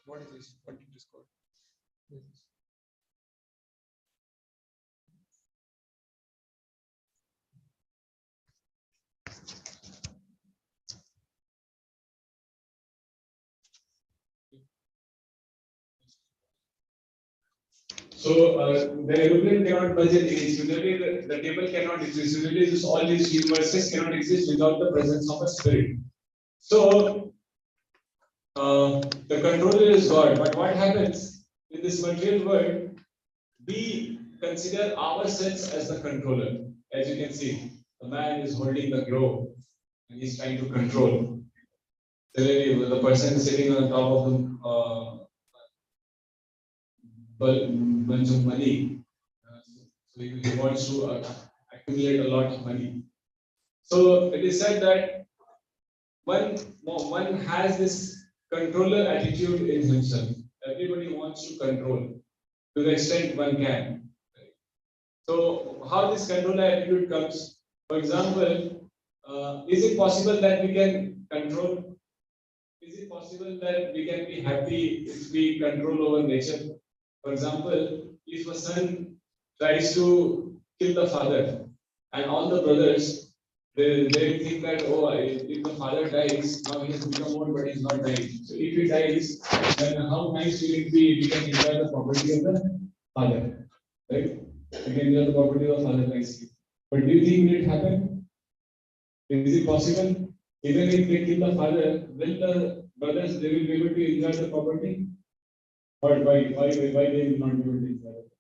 What is this? What is this code? So the aeroplane cannot budge in similarly the table cannot exist. Similarly, all these universes cannot exist without the presence of a spirit. So the controller is God. But what happens in this material world? We consider ourselves as the controller. As you can see, the man is holding the globe and he's trying to control. The person sitting on top of the bunch of money. So he wants to accumulate a lot of money. So it is said that one has this controller attitude in himself. Everybody wants to control to the extent one can. So how this controller attitude comes? For example, is it possible that we can control? Is it possible that we can be happy if we control over nature? For example, if a son tries to kill the father, and all the brothers, they think that, oh, if the father dies, now he has become old, but he's not dying. So if he dies, then how nice will it be if we can enjoy the property of the father, right? We can enjoy the property of the father nicely. But do you think will it happen? Is it possible? Even if they kill the father, will the brothers they will be able to enjoy the property? Or why they will not be able to enjoy it?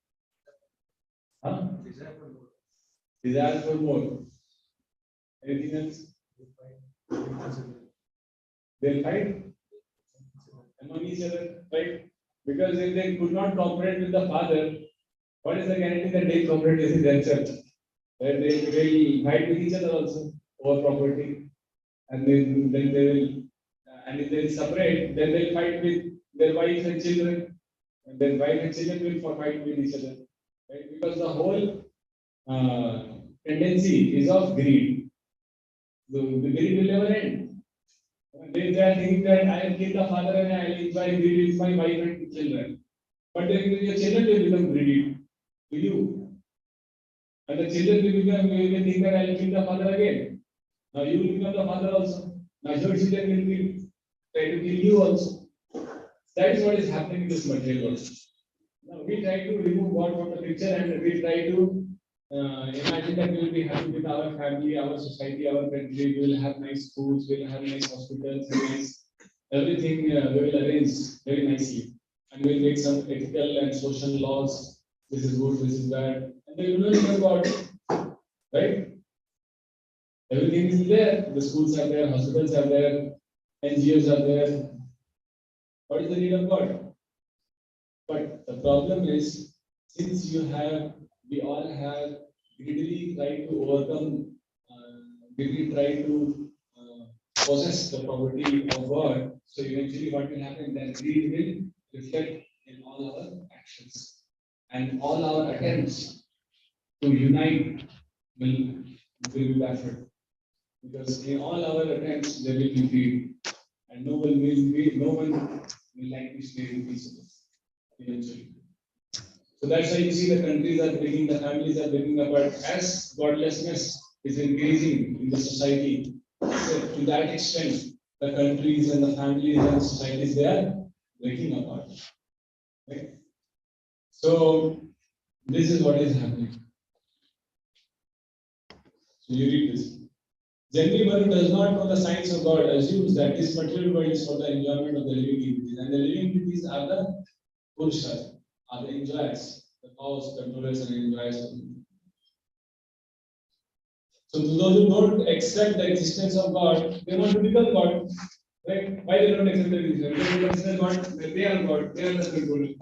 Huh? Desire for more. Anything else? They'll fight among each other, right? Because if they could not cooperate with the father, what is the guarantee that they cooperate with themselves? Right? They will fight with each other also over property, and then they will, and if they will separate, then they'll fight with their wife and children, and their wife and children will fight with each other, right? Because the whole tendency is of greed. The greed will never end. They are thinking that I will kill the father and I will enjoy greed with my wife and children. But then your children will become greedy to you. And the children will think that I will kill the father again. Now you will become the father also. Now your children will try to kill you also. That is what is happening in this material world. Now we try to remove God from the picture and we try to imagine that we will be happy with our family, our society, our country. We will have nice schools, we will have nice hospitals, nice everything. We will arrange very nicely, and we will make some ethical and social laws. This is good, this is bad, and they will not know about it, right? Everything is there. The schools are there, hospitals are there, NGOs are there. What is the need of God? But the problem is, since we all have greedily tried to overcome, greedily try to possess the property of God. So eventually, what will happen? That greed will reflect in all our actions, and all our attempts to unite will be baffled, because in all our attempts there will be greed, and no one will like to stay in peace eventually. So that's why you see the countries are breaking, the families are breaking apart as godlessness is increasing in the society. So to that extent, the countries and the families and societies they are breaking apart. Right? So this is what is happening. So you read this. Generally, one who does not know the science of God assumes that this material world is for the enjoyment of the living entities, and the living entities are the Purushas, are the enjoyers, the cows, controllers, and enjoyers. So to those who don't accept the existence of God, they want to become God. Right? Why they don't accept the existence? Because they consider God, they are God, they are the controller.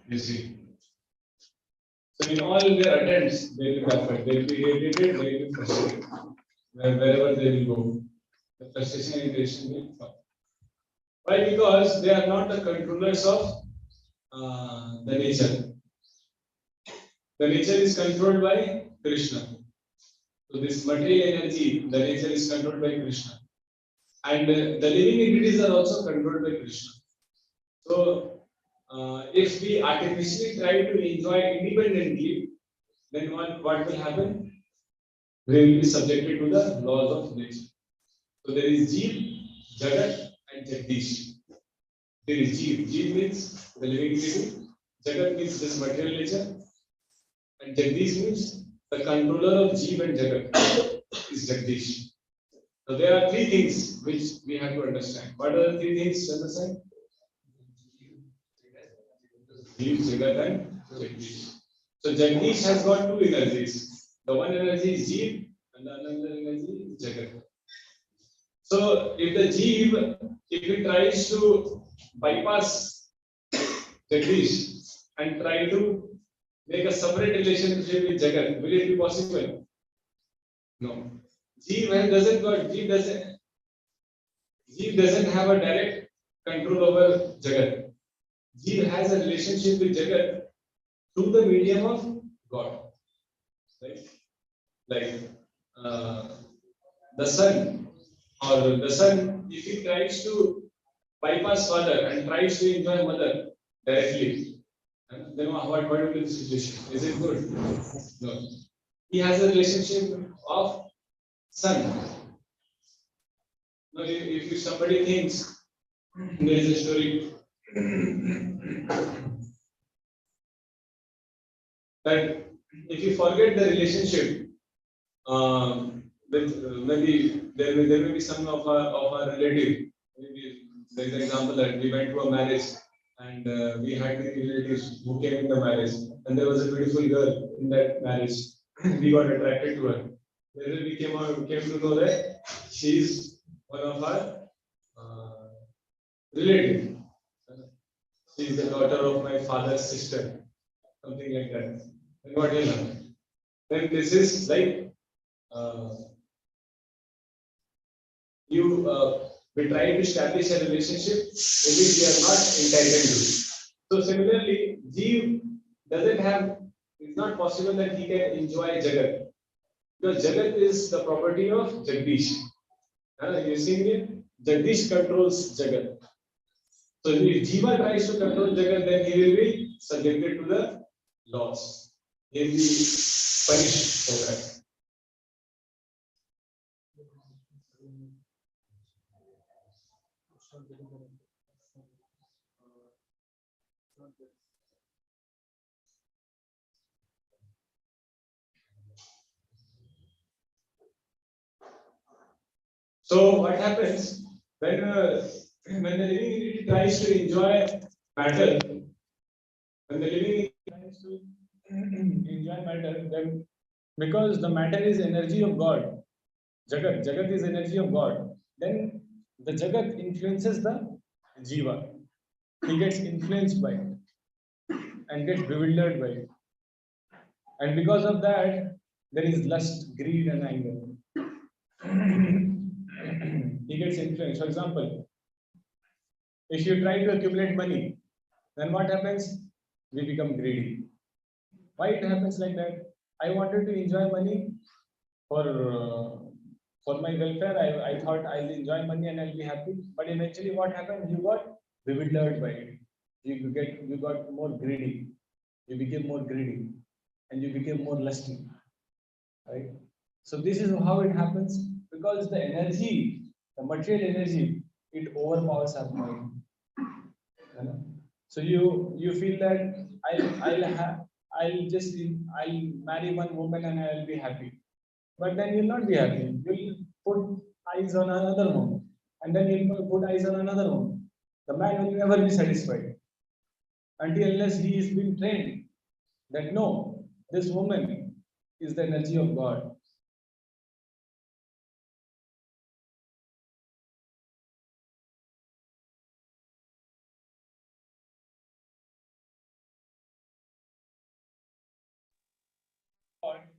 You see. So in all their attempts, they will be baffled, they will be irritated, they will be frustrated. Wherever they will go, the frustration and irritation will come. Why? Because they are not the controllers of the nature. The nature is controlled by Krishna. So this material energy, the nature is controlled by Krishna. and the living entities are also controlled by Krishna. So, if we artificially try to enjoy independently, then what will happen? We will be subjected to the laws of nature. So there is Jeev, Jagat, and Jagdish. There is Jeev. Jeev means the living entity. Jagat means this material nature, and Jagdish means the controller of Jeev and Jagat is Jagdish. So there are three things which we have to understand. What are the three things to understand? Jeev, Jagat, and Jagdish. So Jagdish has got two energies. The one energy is Jeev, and the another energy is Jagat. So if the Jeev, if it tries to bypass Jagdish and try to make a separate relationship with Jagat, will it be possible? No. Jeev doesn't have a direct control over Jagat. Jeev has a relationship with Jagat through the medium of God. Right? Like the sun, or the sun, if he tries to bypass father and tries to enjoy mother directly, then what will be the situation? Is it good? No. He has a relationship of son. Now, if somebody thinks there is a story that if you forget the relationship with maybe there may be some of our relative. Maybe there is an example that we went to a marriage and we had many relatives who came in the marriage, and there was a beautiful girl in that marriage. We got attracted to her. Later we came to know that she is one of our relative. She is the daughter of my father's sister, something like that. And what will happen? Then this is like uh, we try to establish a relationship in which we are not entitled to. So similarly, Jeev doesn't have. It's not possible that he can enjoy Jagat, because Jagat is the property of Jagdish. You see it? Jagdish controls Jagat. So if Jiva tries to control Jagat, then he will be subjected to the laws. He will be punished for that. So what happens when the living entity tries to enjoy matter, when the living entity tries to enjoy matter, then because the matter is energy of God, Jagat is energy of God, then the Jagat influences the Jiva. He gets influenced by it and gets bewildered by it. And because of that, there is lust, greed, and anger. He gets influenced. For example, if you try to accumulate money, then what happens? We become greedy. Why it happens like that? I wanted to enjoy money for my welfare. I thought I'll enjoy money and I'll be happy. But eventually, what happened? You got bewildered by it. You got more greedy. You became more greedy, and you became more lusty. Right? So this is how it happens, because the energy, the material energy, it overpowers our mind. You know? So you feel that I'll marry one woman and I'll be happy, but then you'll not be happy. You'll put eyes on another woman, and then you'll put eyes on another woman. The man will never be satisfied until unless he is being trained that no, this woman is the energy of God.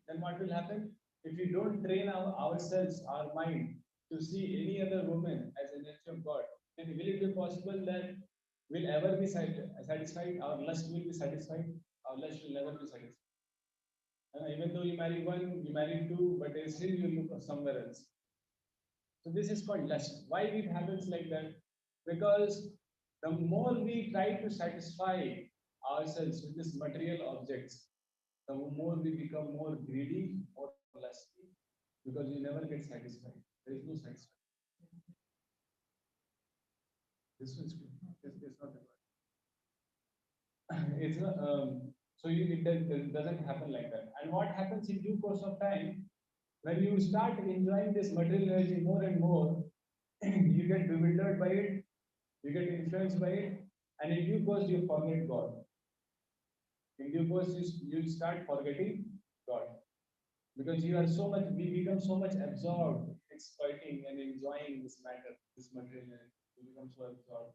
Then what will happen? If we don't train ourselves, our mind, to see any other woman as an energy of God, then will it be possible that we'll ever be satisfied? Our lust will be satisfied? Our lust will never be satisfied. And even though you marry one, you marry two, but still you look somewhere else. So this is called lust. Why it happens like that? Because the more we try to satisfy ourselves with these material objects, the more we become more greedy or lusty, because we never get satisfied. There is no satisfaction. This is good. It's not it's not, so it doesn't happen like that. And what happens in due course of time, when you start enjoying this material energy more and more, you get bewildered by it, you get influenced by it, and in due course you forget God. In due course you start forgetting God because you are so much, we become so much absorbed exploiting and enjoying this matter, this material energy. We become so absorbed.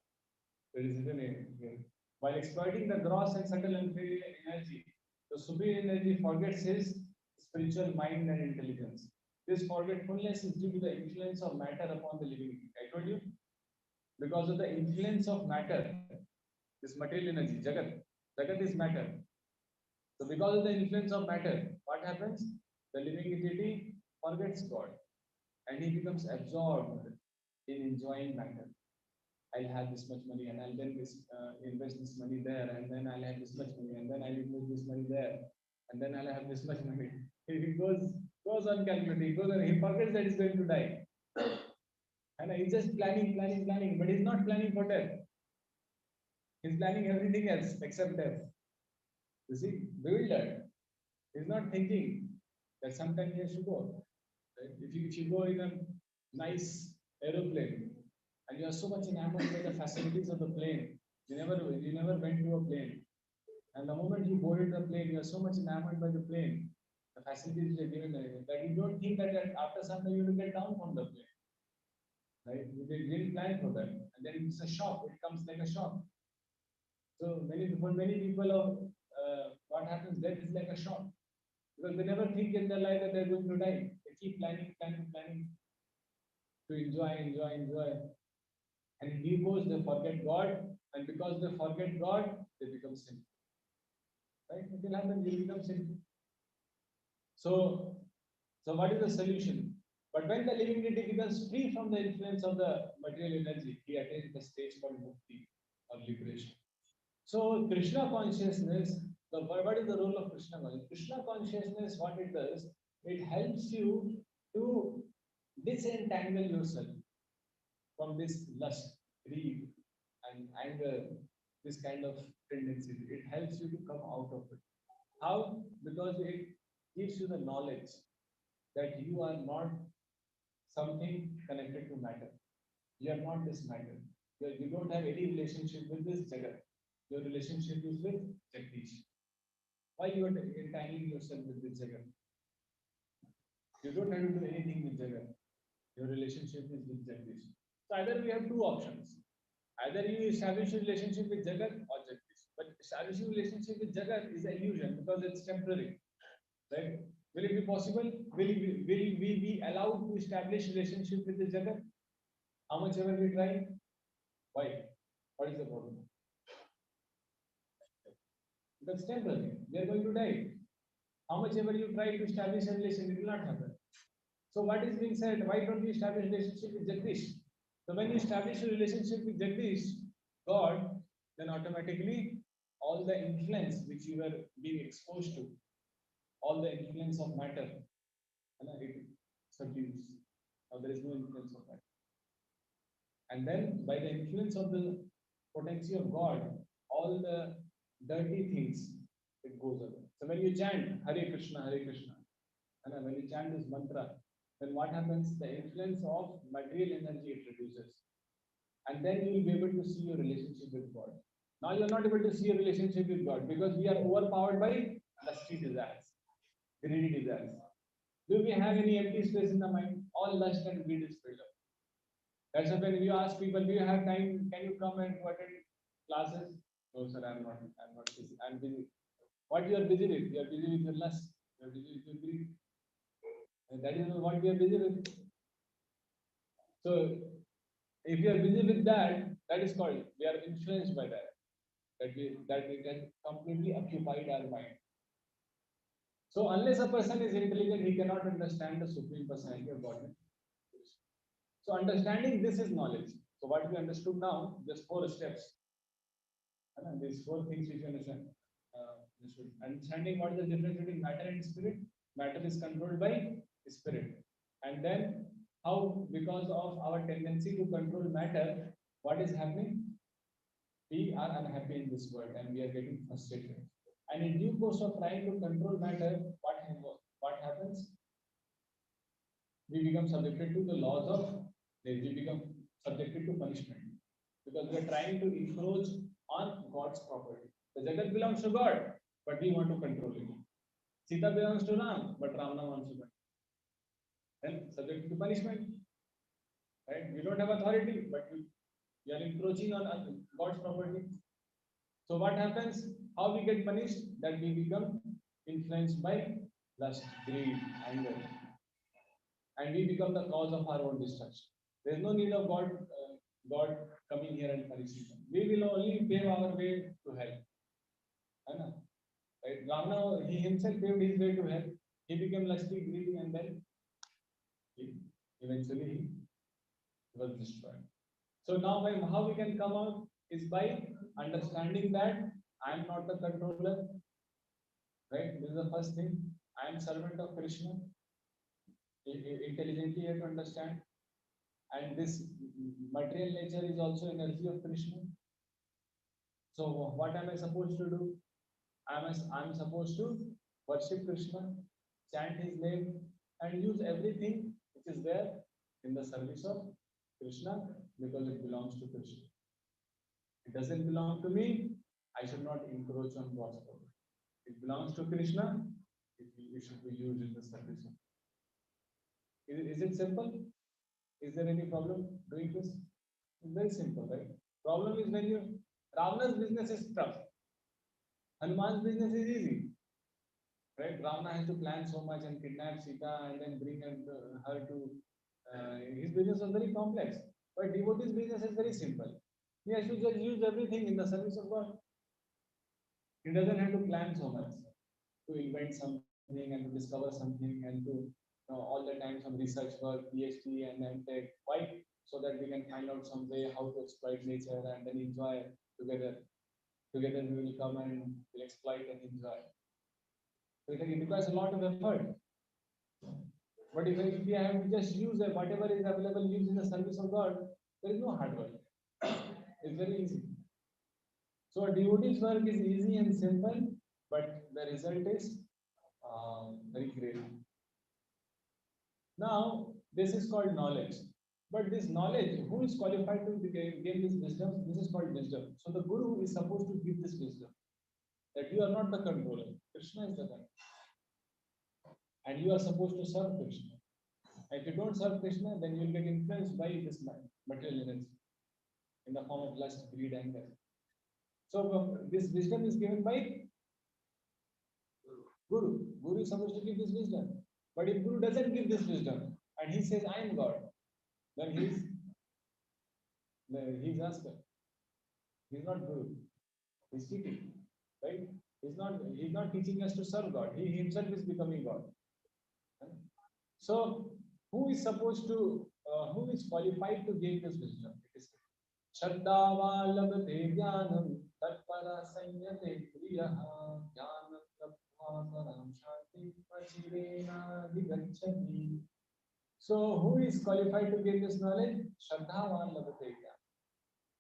There is written here. While exploiting the gross and subtle inferior energy, the superior energy forgets his spiritual mind and intelligence. This forgetfulness is due to the influence of matter upon the living being. I told you, because of the influence of matter, this material energy, Jagat. Jagat is matter. So because of the influence of matter, what happens? The living entity forgets God and he becomes absorbed in enjoying matter. I'll have this much money and I'll then invest this money there and then I'll have this much money and then I'll invest this money there and then I'll have this much money. He goes on calculating, goes on, he forgets that he's going to die. And he's just planning, but he's not planning for death. He's planning everything else except death. You see, bewildered. He's not thinking that sometime he has to go. Right? If you go in a nice aeroplane and you are so much enamored by the facilities of the plane, you never went to a plane. And the moment you board the plane, you are so much enamored by the plane, the facilities are given that you don't think that after some time you will get down from the plane. Right? You didn't plan for that. And then it's a shock, it comes like a shock. So many people what happens, death is like a shock. Because they never think in their life that they're going to die. They keep planning to enjoy. And in due course, they forget God. And because they forget God, they become sinful. Right? It will happen, they become sinful. So what is the solution? But when the living entity becomes free from the influence of the material energy, he attains the stage called mukti or liberation. So Krishna consciousness, what is the role of Krishna consciousness? Krishna consciousness, what it does, it helps you to disentangle yourself from this lust, greed, and anger, this kind of tendencies. It helps you to come out of it. How? Because it gives you the knowledge that you are not something connected to matter. You are not this matter. You don't have any relationship with this Jagat. Your relationship is with Jagdish. Why you are entangling yourself with this Jagat? You don't have to do anything with Jagat. Your relationship is with Jagdish. So either we have two options. Either you establish a relationship with Jagat or Jagdish. But establishing relationship with Jagat is an illusion because it's temporary. Right? Will it be possible? Will we be allowed to establish relationship with the Jagat? How much ever we try? Why? What is the problem? Because temporary. We are going to die. How much ever you try to establish a relation, it will not happen. So what is being said? Why don't you establish relationship with Jagdish? So when you establish a relationship with Jagdish, God, then automatically all the influence which you were being exposed to, all the influence of matter, it subdues. Now there is no influence of matter. And then by the influence of the potency of God, all the dirty things, it goes away. So when you chant Hare Krishna, and when you chant this mantra, then what happens? The influence of material energy it reduces. And then you will be able to see your relationship with God. Now you are not able to see your relationship with God because we are overpowered by lusty desires, greedy desires. Do we have any empty space in the mind? All lust and greed is filled up. That's why when you ask people, do you have time? Can you come and attend classes? No, sir, I'm not. I'm not busy. I'm busy. What you are busy with? You are busy with your lust. You are busy with your greed. And that is what we are busy with. So if you are busy with that, that is called we are influenced by that. That it has completely occupied our mind. So unless a person is intelligent, he cannot understand the supreme personality of God. So understanding this is knowledge. So what we understood now, just 4 steps. These 4 things which we understand. Understanding what is the difference between matter and spirit. Matter is controlled by spirit. And then how, because of our tendency to control matter, what is happening? We are unhappy in this world and we are getting frustrated. And in due course of trying to control matter, what happens? We become subjected to the laws of nature. We become subjected to punishment because we are trying to encroach on God's property. The Jagat belongs to God, but we want to control it. Sita belongs to Ram, but Ravana wants to control. Then subject to punishment. Right? We don't have authority, but we are encroaching on God's property. So what happens? How we get punished? That we become influenced by lust, greed, anger, and we become the cause of our own destruction. There is no need of God coming here and punishing them. We will only pave our way to hell. Right? Ravana, he himself paved his way to hell. He became lusty, greedy, and then eventually he was destroyed. So now how we can come out is by understanding that I am not the controller. Right? This is the first thing. I am servant of Krishna. Intelligently you have to understand. And this material nature is also energy of Krishna. So what am I supposed to do? I'm supposed to worship Krishna, chant his name, and use everything which is there in the service of Krishna because it belongs to Krishna. It doesn't belong to me. I should not encroach on God's property. It belongs to Krishna. It should be used in the service of. Is it simple? Is there any problem doing this? It's very simple, right? Problem is when Ravana's business is tough. Hanuman's business is easy. Right? Ravana has to plan so much and kidnap Sita and then bring her to. His business was very complex. But devotee's business is very simple. He has to just use everything in the service of God. He doesn't have to plan so much to invent something and to discover something and to all the time some research work, PhD and then take. Why? So that we can find out some way how to exploit nature and then enjoy together. Together we will come and we'll exploit and enjoy. So it requires a lot of effort. But if we have to just use whatever is available, use in the service of God, there is no hard work. It's very easy. So a devotee's work is easy and simple, but the result is very great. Now, this is called knowledge. But this knowledge, who is qualified to gain this wisdom? This is called wisdom. So the Guru is supposed to give this wisdom. That you are not the controller. Krishna is the controller. And you are supposed to serve Krishna. If you don't serve Krishna, then you will get influenced by this material energy in the form of lust, greed, anger. So this wisdom is given by Guru. Guru is supposed to give this wisdom. But if Guru doesn't give this wisdom and he says, I am God, then he's Askar. He's not Guru. He's cheating. Right? He's not teaching us to serve God. He himself is becoming God. So who is qualified to gain this wisdom? It is Shraddhava labhate jnanam tatpara sanyate priyaha jnanam labhva param shanti pachirena vigacchati. So who is qualified to gain this knowledge? Shraddhava labhate jnanam.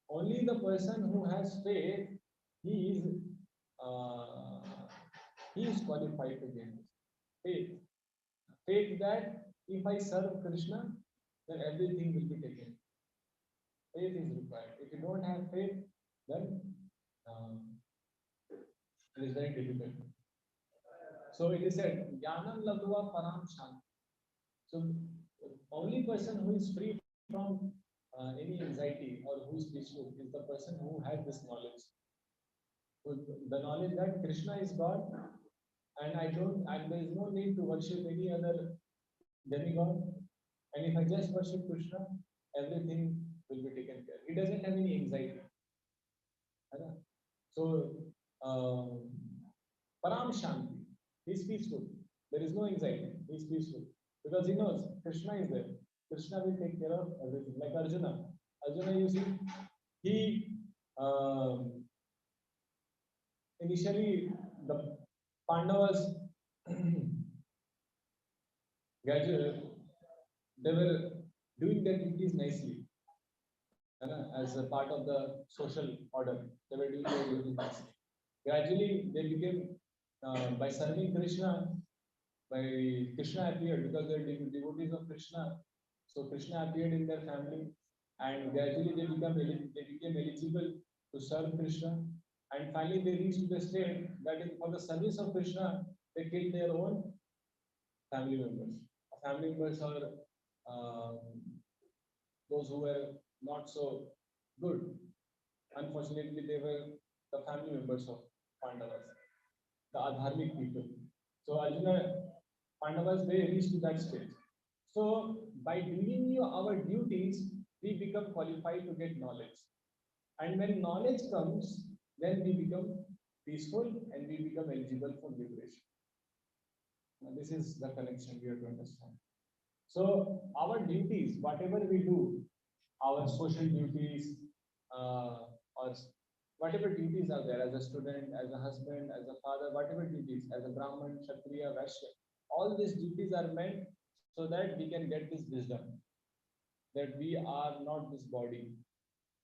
Only the person who has faith, he is qualified to gain this faith. Faith that if I serve Krishna, then everything will be taken. Faith is required. If you don't have faith, then it is very difficult. So it is said, Jnanam Laghuva Param Shanti. So the only person who is free from any anxiety or who is peaceful is the person who has this knowledge. So the knowledge that Krishna is God and there is no need to worship any other demigod. And if I just worship Krishna, everything will be taken care. He doesn't have any anxiety. So, Param Shanti, he is peaceful. There is no anxiety. He is peaceful because he knows Krishna is there. Krishna will take care of everything. Like Arjuna. Arjuna, you see, he initially the Pandavas gradually they were doing their duties nicely, as a part of the social order. They were doing their duties nicely. Gradually, they became by serving Krishna. By Krishna appeared because they are devotees of Krishna. So Krishna appeared in their family, and gradually they became eligible to serve Krishna. And finally, they reached the state that for the service of Krishna, they killed their own family members. Family members are um, those who were not so good. Unfortunately, they were the family members of Pandavas, the adharmic people. So Arjuna, Pandavas, they reached to that stage. So by doing our duties, we become qualified to get knowledge. And when knowledge comes, then we become peaceful and we become eligible for liberation. Now, this is the connection we have to understand. So our duties, whatever we do, our social duties, or whatever duties are there as a student, as a husband, as a father, whatever duties, as a Brahman, Kshatriya, Vaishya, all these duties are meant so that we can get this wisdom that we are not this body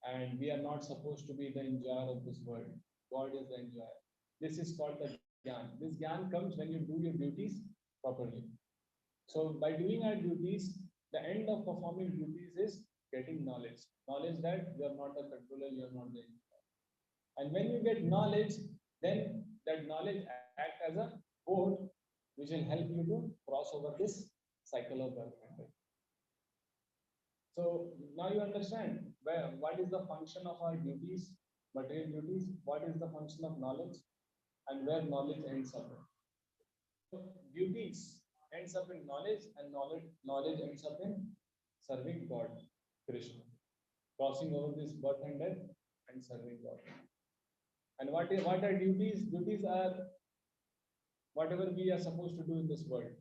and we are not supposed to be the enjoyer of this world. God is the enjoyer. This is called the Gyan. This Gyan comes when you do your duties properly. So by doing our duties, the end of performing duties is getting knowledge. Knowledge that you are not a controller, you are not the enjoyer. And when you get knowledge, then that knowledge act as a boat which will help you to cross over this cycle of birth and death. So now you understand what is the function of our duties, material duties, what is the function of knowledge, and where knowledge ends up. So duties ends up in knowledge, and knowledge ends up in serving God, Krishna, crossing over this birth and death, and serving God. And what are duties? Duties are whatever we are supposed to do in this world.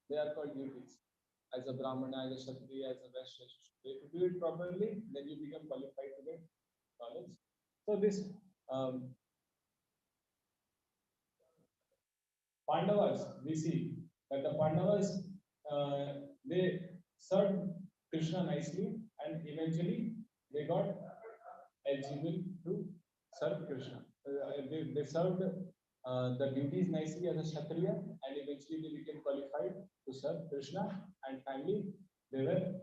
They are called duties. As a Brahmana, as a Kshatriya, as a Vaishya, if you do it properly, then you become qualified to get knowledge. So this Pandavas, we see that the Pandavas they served Krishna nicely, and eventually they got eligible to serve Krishna. They served the duties nicely as a Kshatriya, and eventually they became qualified to serve Krishna, and finally they were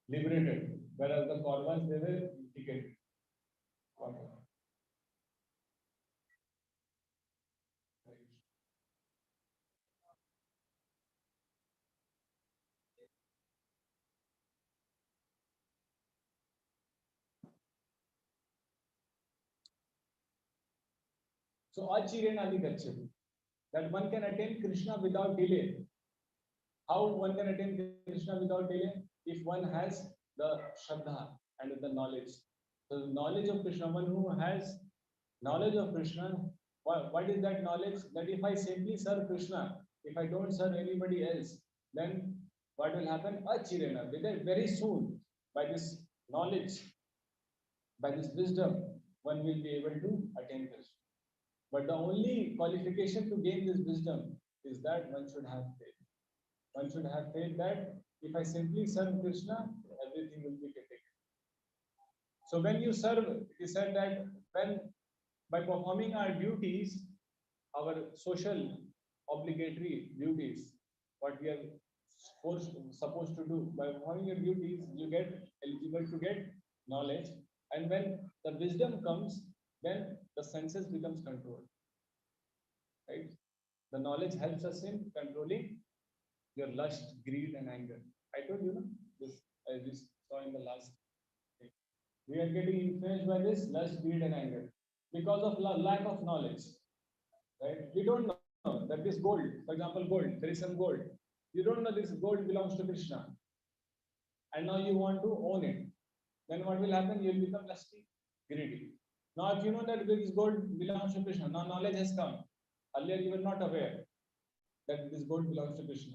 liberated, whereas the Kauravas they were defeated. So Achirena Gachati, that one can attain Krishna without delay. How one can attain Krishna without delay? If one has the Shraddha and the knowledge. So the knowledge of Krishna, one who has knowledge of Krishna, what is that knowledge? That if I simply serve Krishna, if I don't serve anybody else, then what will happen? Achirena, very soon, by this knowledge, by this wisdom, one will be able to attain Krishna. But the only qualification to gain this wisdom is that one should have faith. One should have faith that if I simply serve Krishna, everything will be taken. So when you serve, it is said that when by performing our duties, our social obligatory duties, what we are supposed to do, by performing your duties, you get eligible to get knowledge. And when the wisdom comes, then the senses becomes controlled. Right? The knowledge helps us in controlling your lust, greed, and anger. I told you, no? This as we saw in the last thing. We are getting influenced by this lust, greed, and anger because of lack of knowledge. Right? We don't know that this gold, for example, gold, there is some gold. You don't know this gold belongs to Krishna. And now you want to own it. Then what will happen? You will become lusty, greedy. Now, if you know that this gold belongs to Krishna, now knowledge has come. Earlier, you were not aware that this gold belongs to Krishna.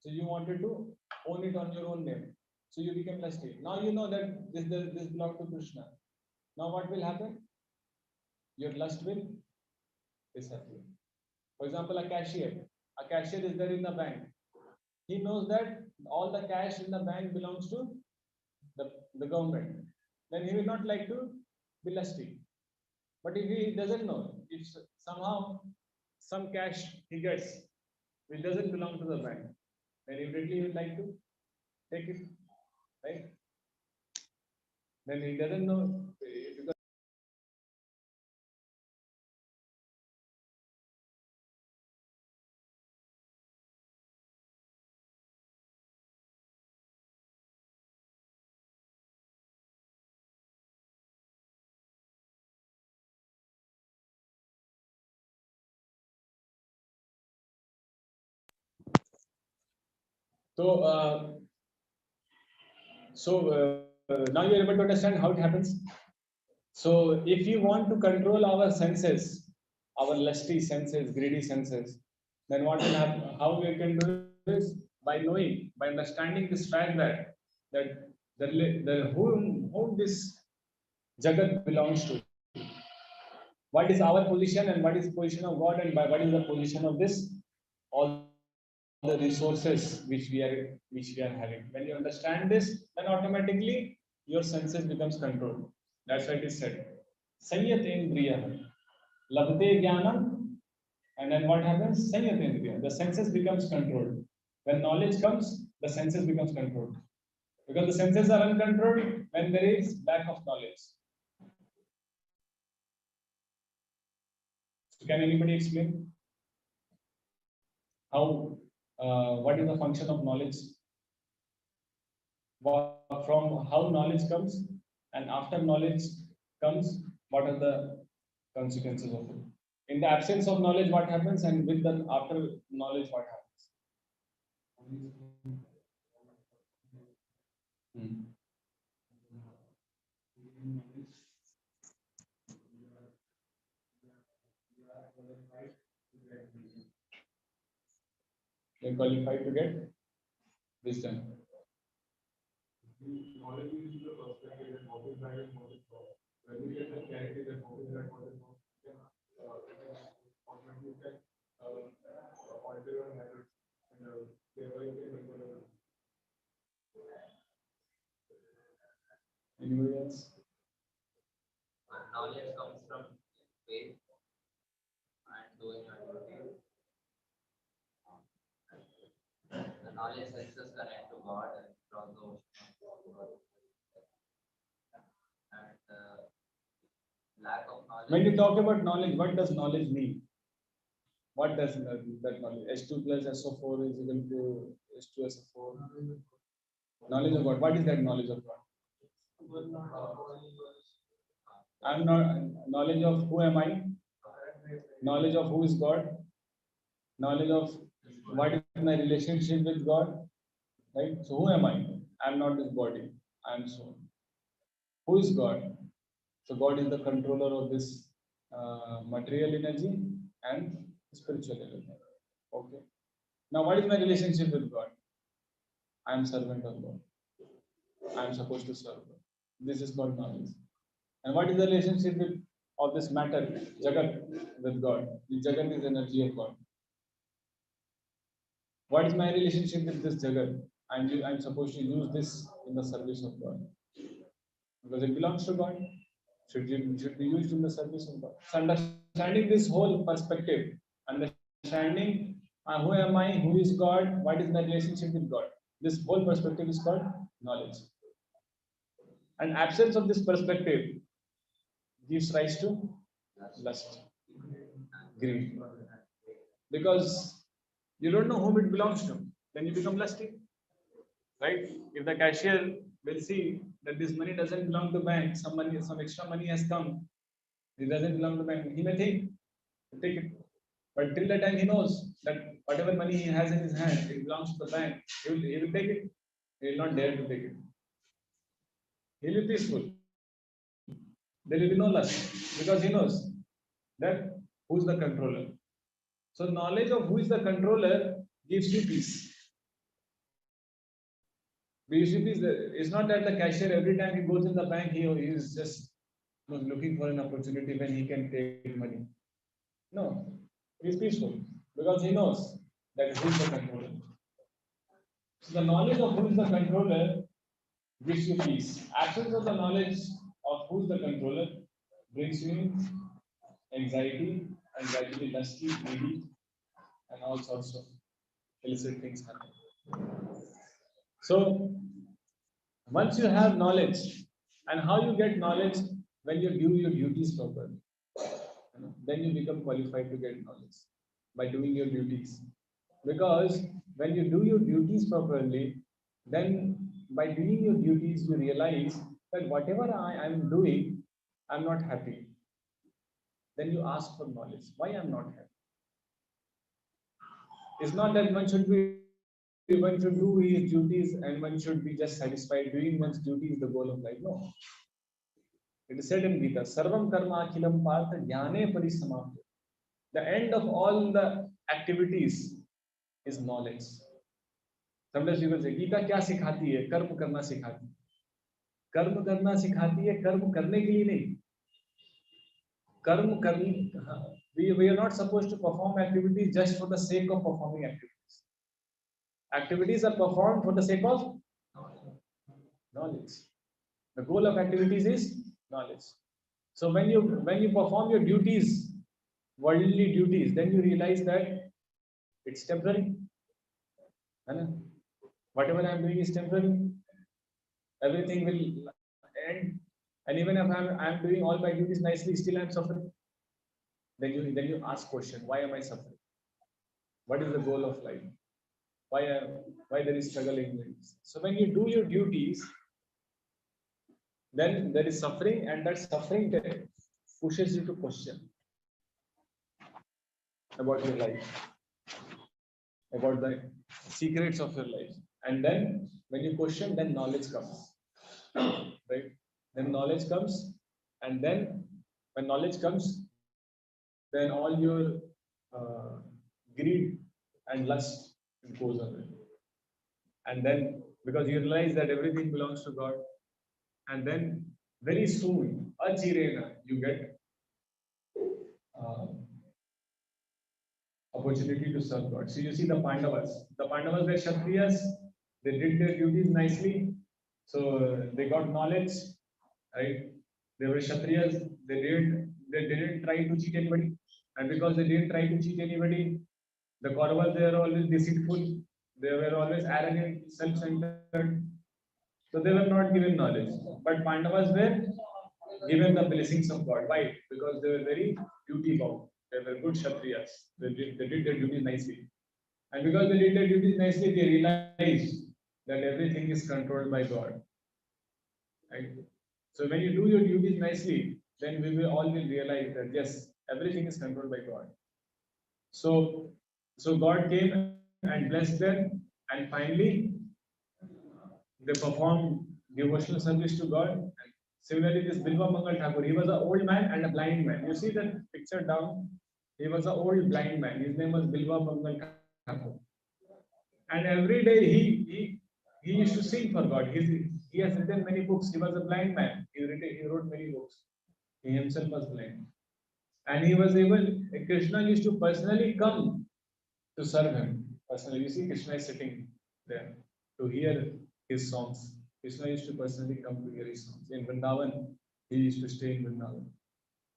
So you wanted to own it on your own name. So you became lusty. Now you know that this belongs to Krishna. Now what will happen? Your lust will disappear. For example, a cashier. A cashier is there in the bank. He knows that all the cash in the bank belongs to the government. Then he will not like to be lusty. But if he doesn't know, if somehow some cash he gets which doesn't belong to the bank, then immediately he would like to take it, right? Then he doesn't know because so now you're able to understand how it happens. So if you want to control our senses, our lusty senses, greedy senses, then what will happen? How we can do this? By knowing, by understanding this fact that the whom this Jagat belongs to. What is our position and what is the position of God and what is the position of this all the resources which we are having. When you understand this, then automatically your senses becomes controlled. That's why it is said. Sanyatendriya labde jnanam, and then what happens? Sanyatendriya. The senses becomes controlled. When knowledge comes, the senses becomes controlled. Because the senses are uncontrolled when there is lack of knowledge. So can anybody explain how what is the function of knowledge? From how knowledge comes, and after knowledge comes, what are the consequences of it? In the absence of knowledge, what happens, and with the after knowledge, what happens? Hmm. You're qualified to get wisdom. Knowledge is the perspective that what is right and what is wrong. When we get the clarity that what is right, what is wrong, we can automatically alter your habits and thereby you can control your. Anybody else? Knowledge comes from faith and doing your duty. The knowledge helps us connect to God and from the ocean of God. And lack of knowledge. When you talk about knowledge, what does knowledge mean? What does that knowledge? H2 plus SO4 is equal to H2SO4. Knowledge of God. What is that knowledge of God? I'm not knowledge of who am I? Knowledge of who is God? Knowledge of what is my relationship with God? Right? So who am I? I'm not this body. I'm soul. Who is God? So God is the controller of this material energy and spiritual energy. Okay. Now, what is my relationship with God? I am servant of God. I am supposed to serve God. This is called knowledge. And what is the relationship of this matter, Jagat, with God? The Jagat is energy of God. What is my relationship with this Jagat? I'm supposed to use this in the service of God. Because it belongs to God. Should be used in the service of God. So understanding this whole perspective, understanding who am I, who is God, what is my relationship with God. This whole perspective is called knowledge. And absence of this perspective gives rise to lust, greed. Because you don't know whom it belongs to, then you become lusty. Right? If the cashier will see that this money doesn't belong to bank, some extra money has come, it doesn't belong to bank, he may think to take it. But till the time he knows that whatever money he has in his hand, it belongs to the bank, he will take it. He will not dare to take it. He will be peaceful. There will be no lust because he knows that who is the controller. So knowledge of who is the controller gives you peace. BG is not that the cashier every time he goes in the bank he is just looking for an opportunity when he can take money. No, he is peaceful because he knows that who is the controller. So the knowledge of who is the controller gives you peace. Absence of the knowledge of who is the controller brings you anxiety, and gradually lusty, greedy, and all sorts of illicit things happen. So once you have knowledge, and how you get knowledge when you do your duties properly, then you become qualified to get knowledge by doing your duties. Because when you do your duties properly, then by doing your duties, you realize that whatever I am doing, I'm not happy. Then you ask for knowledge. Why I'm not happy? It's not that one should do his duties and one should be just satisfied. Doing one's duty is the goal of life. No. It is said in Gita, Sarvam karma akhilam partha jnane parisamapta. The end of all the activities is knowledge. Sometimes people say, Gita क्या सिखाती है? कर्म करना सिखाती है. कर्म करना सिखाती है, कर्म करने के लिए नहीं. कर्म करने, we are not supposed to perform activities just for the sake of performing activities. Activities are performed for the sake of knowledge. The goal of activities is knowledge. So when you perform your duties, worldly duties, then you realize that it's temporary. Whatever I am doing is temporary. Everything will end. And even if I am doing all my duties nicely, still I am suffering. Then you ask question, why am I suffering? What is the goal of life? Why there is struggle in life? So when you do your duties, then there is suffering, and that suffering pushes you to question about your life, about the secrets of your life. And then when you question, then knowledge comes. Right? Then knowledge comes, and then when knowledge comes, then all your greed and lust goes away. And then because you realize that everything belongs to God, and then very soon, achirena, you get opportunity to serve God. So you see the Pandavas. The Pandavas were Kshatriyas. They did their duties nicely. So they got knowledge, right? They were Kshatriyas. They didn't try to cheat anybody. And because they didn't try to cheat anybody, the Kauravas, they were always deceitful. They were always arrogant, self-centered. So they were not given knowledge. But Pandavas were given the blessings of God. Why? Because they were very duty bound. They were good Kshatriyas. They did their duties nicely. And because they did their duties nicely, they realized that everything is controlled by God. Right? So when you do your duties nicely, then we will all realize that yes, everything is controlled by God. So God came and blessed them, and finally they performed devotional service to God. Similarly, this Bilva Mangal Thakur, he was an old man and a blind man. You see that picture down? He was an old blind man. His name was Bilva Mangal Thakur. And every day he used to sing for God. He has written many books. He was a blind man. He wrote many books. He himself was blind. And he was able, Krishna used to personally come to serve him. Personally, you see Krishna is sitting there to hear his songs. Krishna used to personally come to hear his songs. In Vrindavan, he used to stay in Vrindavan.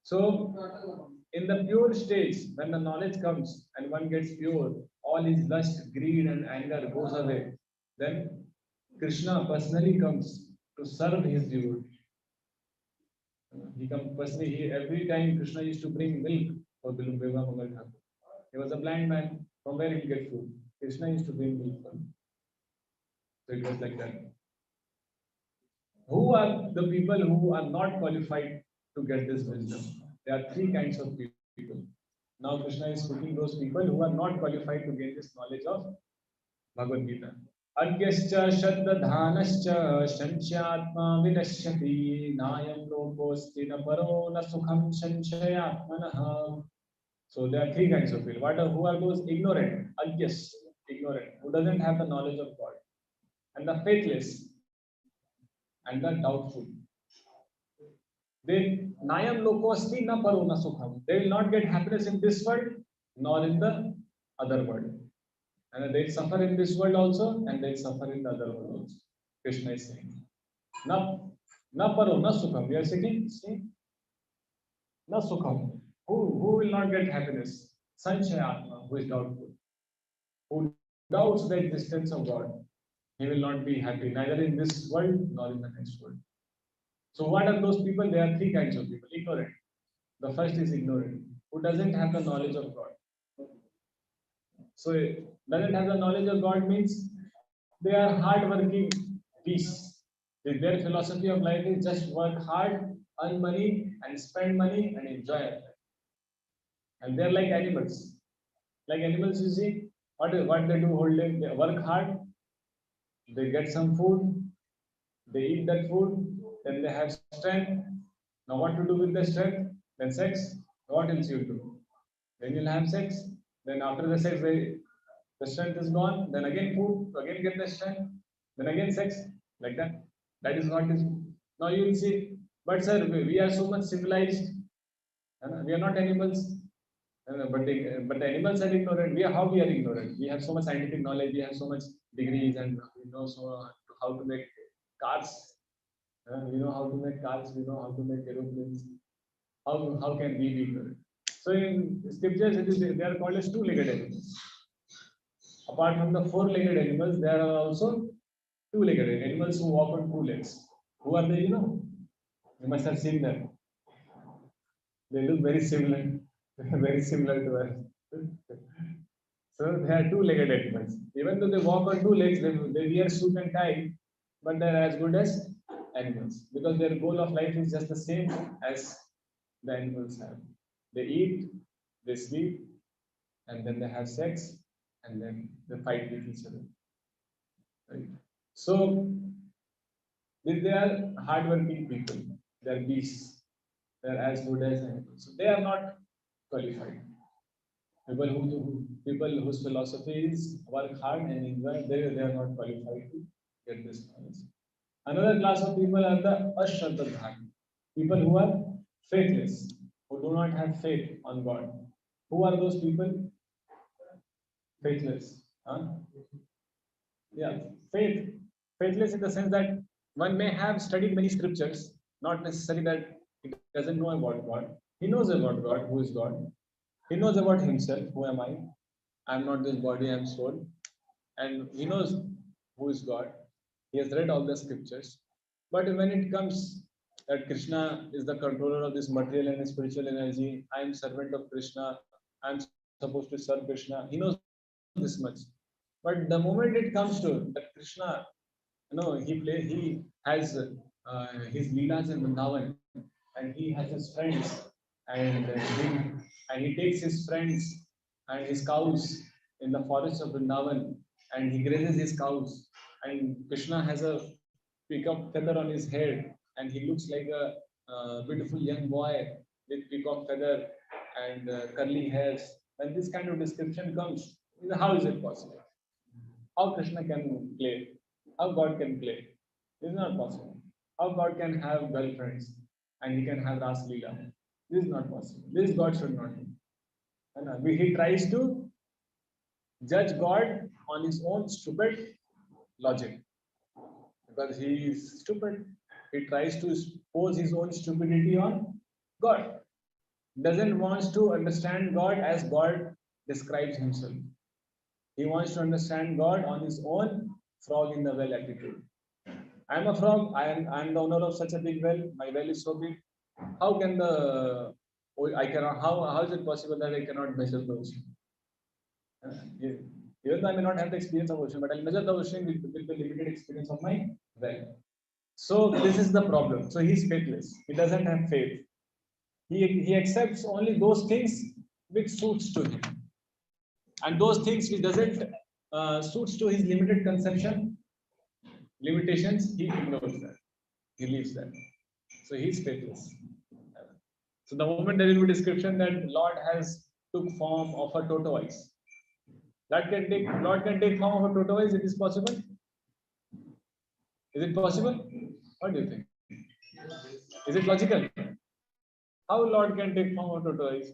So, in the pure stage, when the knowledge comes and one gets pure, all his lust, greed, and anger goes away. Then Krishna personally comes to serve his devotee. He comes personally. Every time Krishna used to bring milk for Bilva Mangal Thakur. He was a blind man. From where he get food? Krishna used to bring milk for him. So it was like that. Who are the people who are not qualified to get this wisdom? There are three kinds of people. Now Krishna is putting those people who are not qualified to gain this knowledge of Bhagavad Gita. Agyascha Shaddadhanascha Shanchyatma Vinashyati Nayam Lokosti na Paro na Sukham Shanchayatmanaha. So there are three kinds of people. Who are those? Ignorant, agyas, ignorant, who doesn't have the knowledge of God. and the faithless and the doubtful. They nayam lokosti na paro na sukham. They will not get happiness in this world nor in the other world. And they suffer in this world also, and they suffer in the other world also. Krishna is saying, na paro na sukham. We are saying, na sukham. Who will not get happiness? Sanchaya Atma, who is doubtful, who doubts the existence of God. He will not be happy neither in this world nor in the next world. So what are those people? There are three kinds of people. Ignorant. The first is ignorant, who doesn't have the knowledge of God. So doesn't have the knowledge of God means they are hard-working beasts. Their philosophy of life is just work hard, earn money, and spend money and enjoy it. And they're like animals. Like animals, you see, what they do whole day? They work hard, they get some food, they eat that food, then they have strength. Now, what to do with the strength? Then sex. What else you do? Then you'll have sex. Then after the sex, the strength is gone. Then again food, again get the strength. Then again sex, like that. That is what is. Now you will see. But sir, we are so much civilized. We are not animals. But the animals are ignorant. How we are ignorant? We have so much scientific knowledge. We have so much degrees, and we know so how to make cars. We know how to make cars. We know how to make aeroplanes. How can we be ignorant? So in scriptures, they are called as two-legged animals. Apart from the four-legged animals, there are also two-legged animals who walk on two legs. Who are they? You must have seen them. They look very similar, very similar to us. So they are two-legged animals. Even though they walk on two legs, they wear suit and tie, but they are as good as animals because their goal of life is just the same as the animals have. They eat, they sleep, and then they have sex, and then they fight with each other. Right? So they are hardworking people. They are beasts. They are as good as animals. So they are not qualified. People whose philosophy is work hard and enjoy, they are not qualified to get this knowledge. Another class of people are the Ashraddhadhani, people who are faithless, who do not have faith on God. Who are those people? Faithless. Huh? Yeah, faithless in the sense that one may have studied many scriptures, not necessarily that he doesn't know about God. He knows about God, who is God. He knows about himself, who am I? I'm not this body, I'm soul. And he knows who is God. He has read all the scriptures. But when it comes that Krishna is the controller of this material and spiritual energy, I am servant of Krishna, I am supposed to serve Krishna, he knows this much. But the moment it comes to that Krishna, he has his leelas in Vrindavan, and he has his friends, and he takes his friends and his cows in the forest of Vrindavan, and he grazes his cows, and Krishna has a peacock feather on his head, and he looks like a beautiful young boy with peacock feather and curly hairs. When this kind of description comes, how is it possible? How Krishna can play? How God can play? This is not possible. How God can have girlfriends and he can have Ras Leela? This is not possible. This God should not do. And he tries to judge God on his own stupid logic because he is stupid. He tries to pose his own stupidity on God. Doesn't want to understand God as God describes himself. He wants to understand God on his own frog in the well attitude. I am a frog. I am the owner of such a big well. My well is so big. How can I cannot? How is it possible that I cannot measure the ocean? Even though I may not have the experience of ocean, but I'll measure the ocean with the limited experience of my well. So this is the problem. So he's faithless. He doesn't have faith. He accepts only those things which suits to him, and those things which doesn't suits to his limited conception, limitations, he ignores that. He leaves that. So he's faithless. So the moment there will be description that Lord has took form of a tortoise, Lord can take form of a tortoise. It is possible. Is it possible? What do you think? Is it logical? How Lord can take form of tortoise?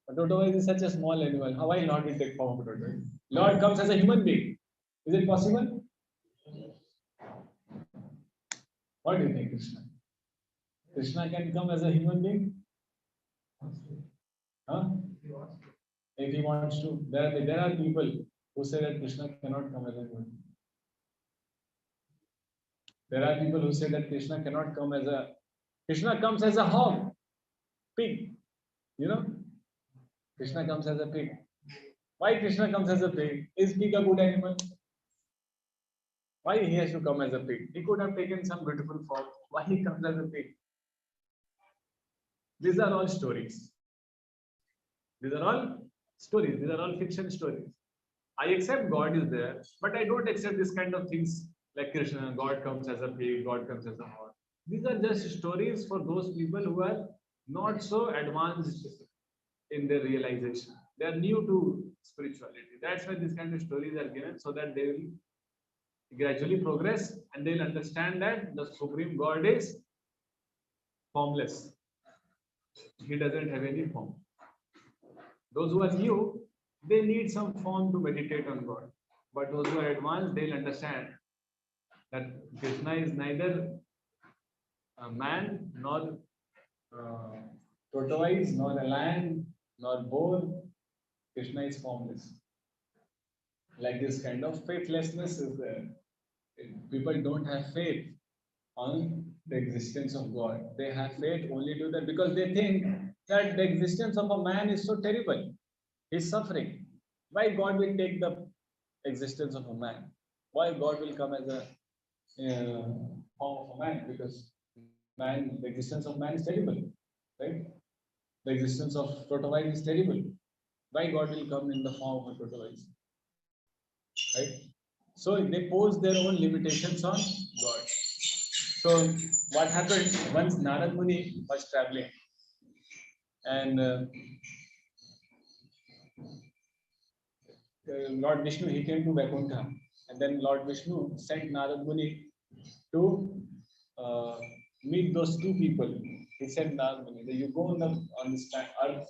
A tortoise is such a small animal. How why Lord will take form of tortoise? Lord comes as a human being. Is it possible? What do you think, Krishna? Krishna can come as a human being? Huh? If he wants to. There are people who say that Krishna cannot come as a human being. There are people who say that Krishna cannot come as a Krishna comes as a hog, pig. You know? Krishna comes as a pig. Why Krishna comes as a pig? Is pig a good animal? Why he has to come as a pig? He could have taken some beautiful form. Why he comes as a pig? These are all stories. These are all stories. These are all fiction stories. I accept God is there, but I don't accept this kind of things like Krishna. God comes as a pig. God comes as a horse. These are just stories for those people who are not so advanced in their realization. They are new to spirituality. That's why these kind of stories are given so that they will gradually progress and they'll understand that the Supreme God is formless. He doesn't have any form. Those who are new, they need some form to meditate on God. But those who are advanced, they'll understand that Krishna is neither a man nor tortoise, nor a lion, nor boar. Krishna is formless. Like this kind of faithlessness is there. People don't have faith on the existence of God. They have faith only to that because they think that the existence of a man is so terrible. He's suffering. Why God will take the existence of a man? Why God will come as a form of a man? Because man, the existence of man is terrible, right? The existence of tortoise is terrible. Why God will come in the form of a tortoise, right? So they pose their own limitations on God. So what happened once Narad Muni was traveling and Lord Vishnu, he came to Vaikuntha, and then Lord Vishnu sent Narad Muni to uh, meet those two people. He said, Narad Muni, that you go on this earth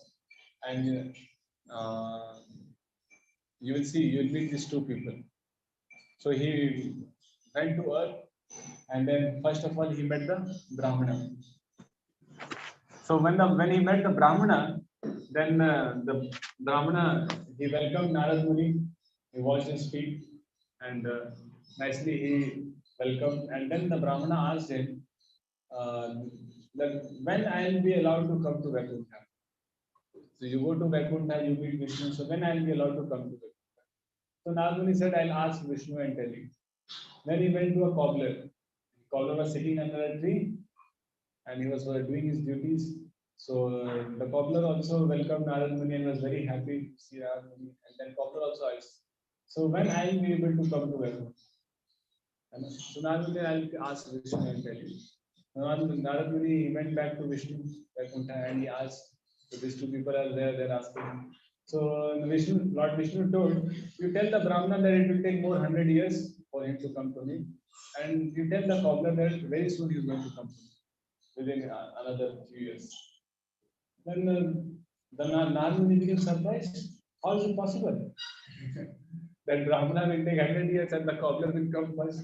and you will see, you will meet these two people. So he went to earth, and then first of all he met the Brahmana. So when he met the Brahmana, then the Brahmana he welcomed Narad Muni. He washed his feet and nicely he welcomed. And then the Brahmana asked him uh, that when I will be allowed to come to Vaikuntha. So you go to Vaikuntha, you meet Vishnu. So when I will be allowed to come to Vaikuntha? So Narad Muni said, I'll ask Vishnu and tell you. Then he went to a cobbler. The cobbler was sitting under a tree and he was doing his duties. So the cobbler also welcomed Narad Muni and was very happy to see Narad Muni. And then cobbler also asked, so when I will be able to come to Vaikuntha? So Narad Muni, I'll ask Vishnu and tell you. Narad Muni went back to Vishnu Vaikuntha and he asked, so these two people are there, they're asking him. So Lord Vishnu told, you tell the Brahmana that it will take more 100 years for him to come to me. And you tell the cobbler that very soon he's going to come to me within another few years. Then the Narad Muni became surprised. How is it possible? That Brahmana will take 100 years and the cobbler will come first.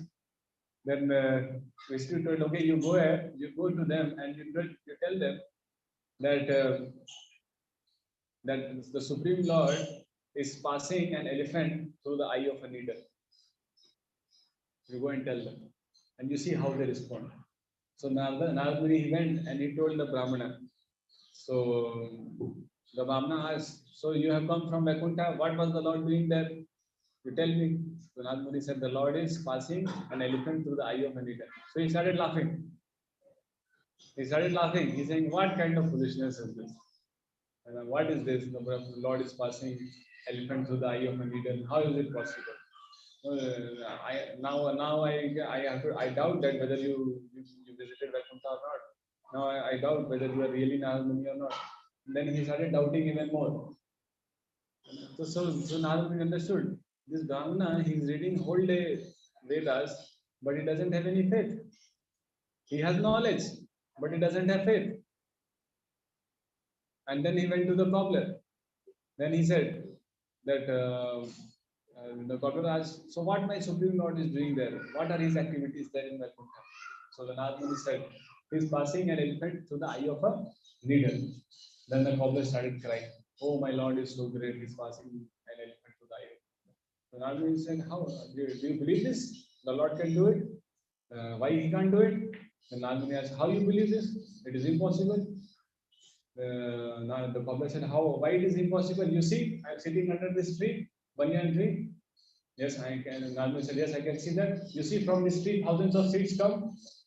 Then Vishnu told, okay, you go ahead, you go to them and you tell them that that the Supreme Lord is passing an elephant through the eye of a needle. You go and tell them, and you see how they respond. So Narad Muni went and he told the Brahmana. So the Brahmana asked, so you have come from Vaikuntha, what was the Lord doing there? You tell me. So Narad Muni said, the Lord is passing an elephant through the eye of a needle. So he started laughing. He started laughing. He's saying, what kind of foolishness is this? And what is this? The Lord is passing elephant through the eye of a needle. How is it possible? I doubt that whether you visited Vaikuntha or not. Now I doubt whether you are really Narad Muni or not. Then he started doubting even more. So Narad Muni understood. This Brahmana, he's reading whole day Vedas, but he doesn't have any faith. He has knowledge, but he doesn't have faith. And then he went to the cobbler. Then he said that the cobbler asked, "So what my Supreme Lord is doing there? What are his activities there in Vaikuntha?" So the Nathmuni said, "He is passing an elephant through the eye of a needle." Then the cobbler started crying. "Oh, my Lord is so great, he's passing an elephant through the eye." So Nathmuni said, "How? Do you believe this? The Lord can do it? Why he can't do it?" Then Nathmuni asked, "How you believe this? It is impossible." Now the cobbler said, "How? Why it is impossible? You see, I am sitting under this tree, banyan tree. Yes, I can." Nalmi said, "Yes, I can see that. You see, from this tree, thousands of seeds come."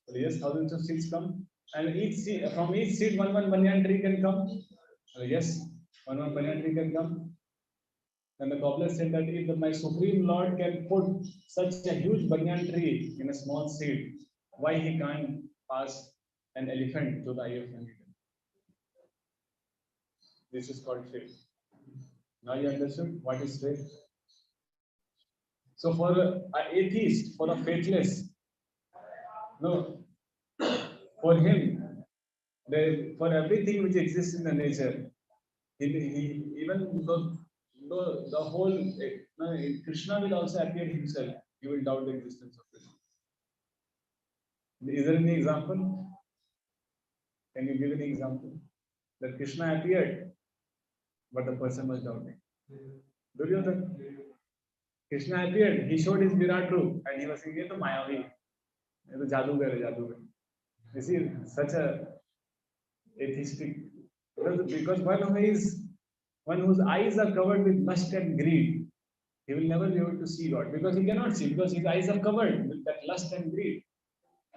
Said, "Yes, thousands of seeds come, and each seed, from each seed, one banyan tree can come." Said, "Yes, one banyan tree can come." And the cobbler said that if my Supreme Lord can put such a huge banyan tree in a small seed, why he can't pass an elephant to the eye of an eagle? This is called faith. Now you understood what is faith? So for an atheist, for a faithless, no, for him, for everything which exists in the nature, even though the whole no, Krishna will also appear himself, he will doubt the existence of Krishna. Is there any example? Can you give any example? That Krishna appeared, but the person was doubting. Duryodhana. Krishna appeared, he showed his Virat roop, and he was saying, "Ye to Mayavi, ye to Jadugar hai, Jadugar." You see, such a atheistic, because one whose eyes are covered with lust and greed, he will never be able to see God because he cannot see because his eyes are covered with that lust and greed.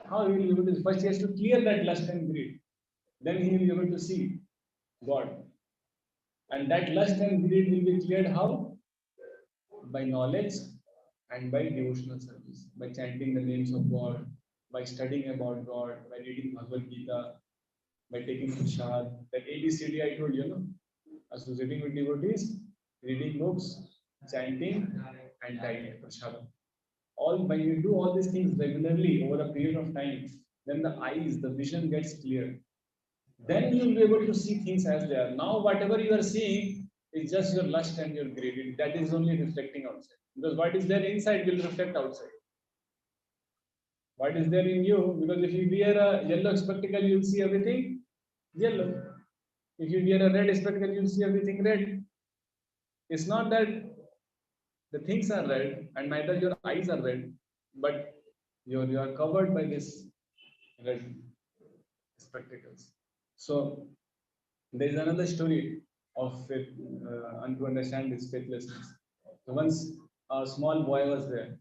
How he will be able to? First, he has to clear that lust and greed. Then he will be able to see God. And that lust and greed will be cleared how? By knowledge and by devotional service, by chanting the names of God, by studying about God, by reading Bhagavad Gita, by taking prasad. That ABCD I told you, no? Associating with devotees, reading books, chanting, and diet prasad. All when you do all these things regularly over a period of time, then the eyes, the vision gets clear. Then you will be able to see things as they are. Now, whatever you are seeing is just your lust and your greed. That is only reflecting outside. Because what is there inside will reflect outside. What is there in you? Because if you wear a yellow spectacle, you will see everything yellow. If you wear a red spectacle, you will see everything red. It's not that the things are red and neither your eyes are red, but you are covered by this red spectacles. So there is another story of faith, and to understand this faithlessness. So once a small boy was there.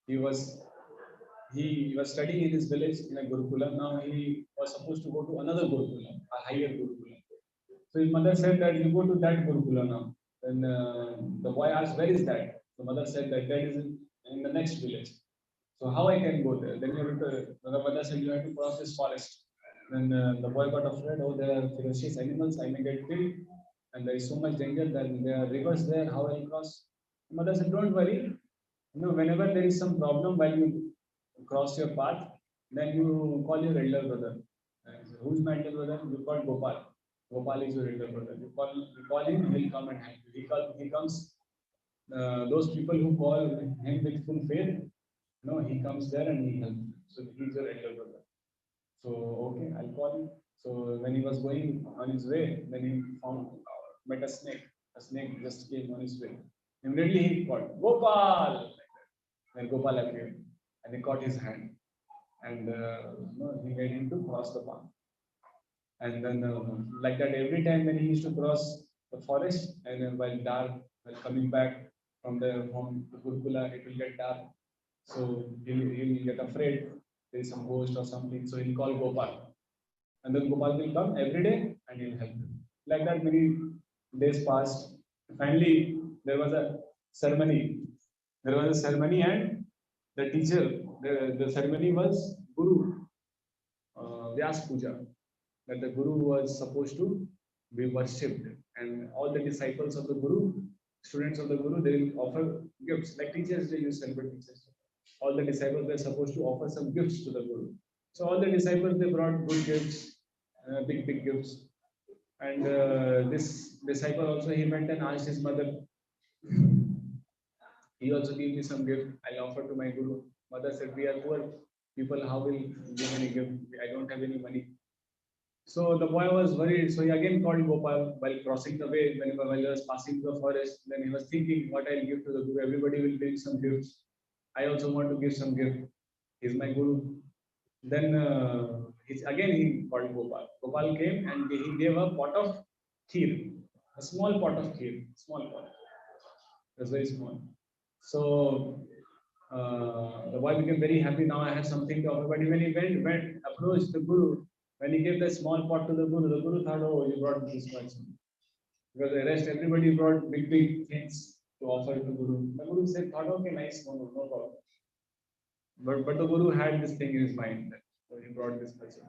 He was studying in his village in a Gurukula. Now he was supposed to go to another Gurukula, a higher Gurukula. So his mother said that you go to that Gurukula now. Then the boy asked, "Where is that?" The mother said that is in the next village. So how I can go there? Then the mother said you have to cross this forest. Then the boy got afraid. Oh, there are ferocious animals. I may get killed, and there is so much danger. That there are rivers there. How I cross? The mother said, "Don't worry. Whenever there is some problem while you cross your path, then you call your elder brother. So, who's my elder brother? You call Gopal. Gopal is your elder brother. You call him, he'll come and help you. He comes. Those people who call him with full faith, he comes there and he helps. So he's your elder brother. So okay, I'll call him. So when he was going on his way, then he met a snake. A snake just came on his way. Immediately he called Gopal. Then Gopal appeared and he caught his hand and he made him to cross the path. And then like that every time when he used to cross the forest and while coming back from the Gurukula, it will get dark. So he'll get afraid there is some ghost or something. So he'll call Gopal. And then Gopal will come every day and he'll help him. Like that many days passed. Finally, there was a ceremony. And the teacher, the ceremony was Guru Vyas Puja, that the Guru was supposed to be worshipped, and all the disciples of the Guru, students of the Guru, they will offer gifts like teachers. They use celebrate teachers. all the disciples were supposed to offer some gifts to the Guru. So all the disciples, they brought good gifts, big gifts. And this disciple also, he went and asked his mother, he also gave me some gift, I'll offer to my Guru. Mother said, we are poor people, how will give any gift? I don't have any money. So the boy was worried. So he again called Gopal while crossing the way. While he was passing through the forest, then he was thinking, what I'll give to the Guru. Everybody will bring some gifts. I also want to give some gift. He's my Guru. Then again he called Gopal. Gopal came and he gave a pot of kheer, a small pot of kheer, small pot. It was very small. So the boy became very happy. Now I have something to offer. But when he went approached the Guru, when he gave the small pot to the Guru thought, oh, you brought this much. Because the rest, everybody brought big things to offer to Guru. The Guru said, thought, okay, nice, no problem. But the Guru had this thing in his mind. So he brought this person.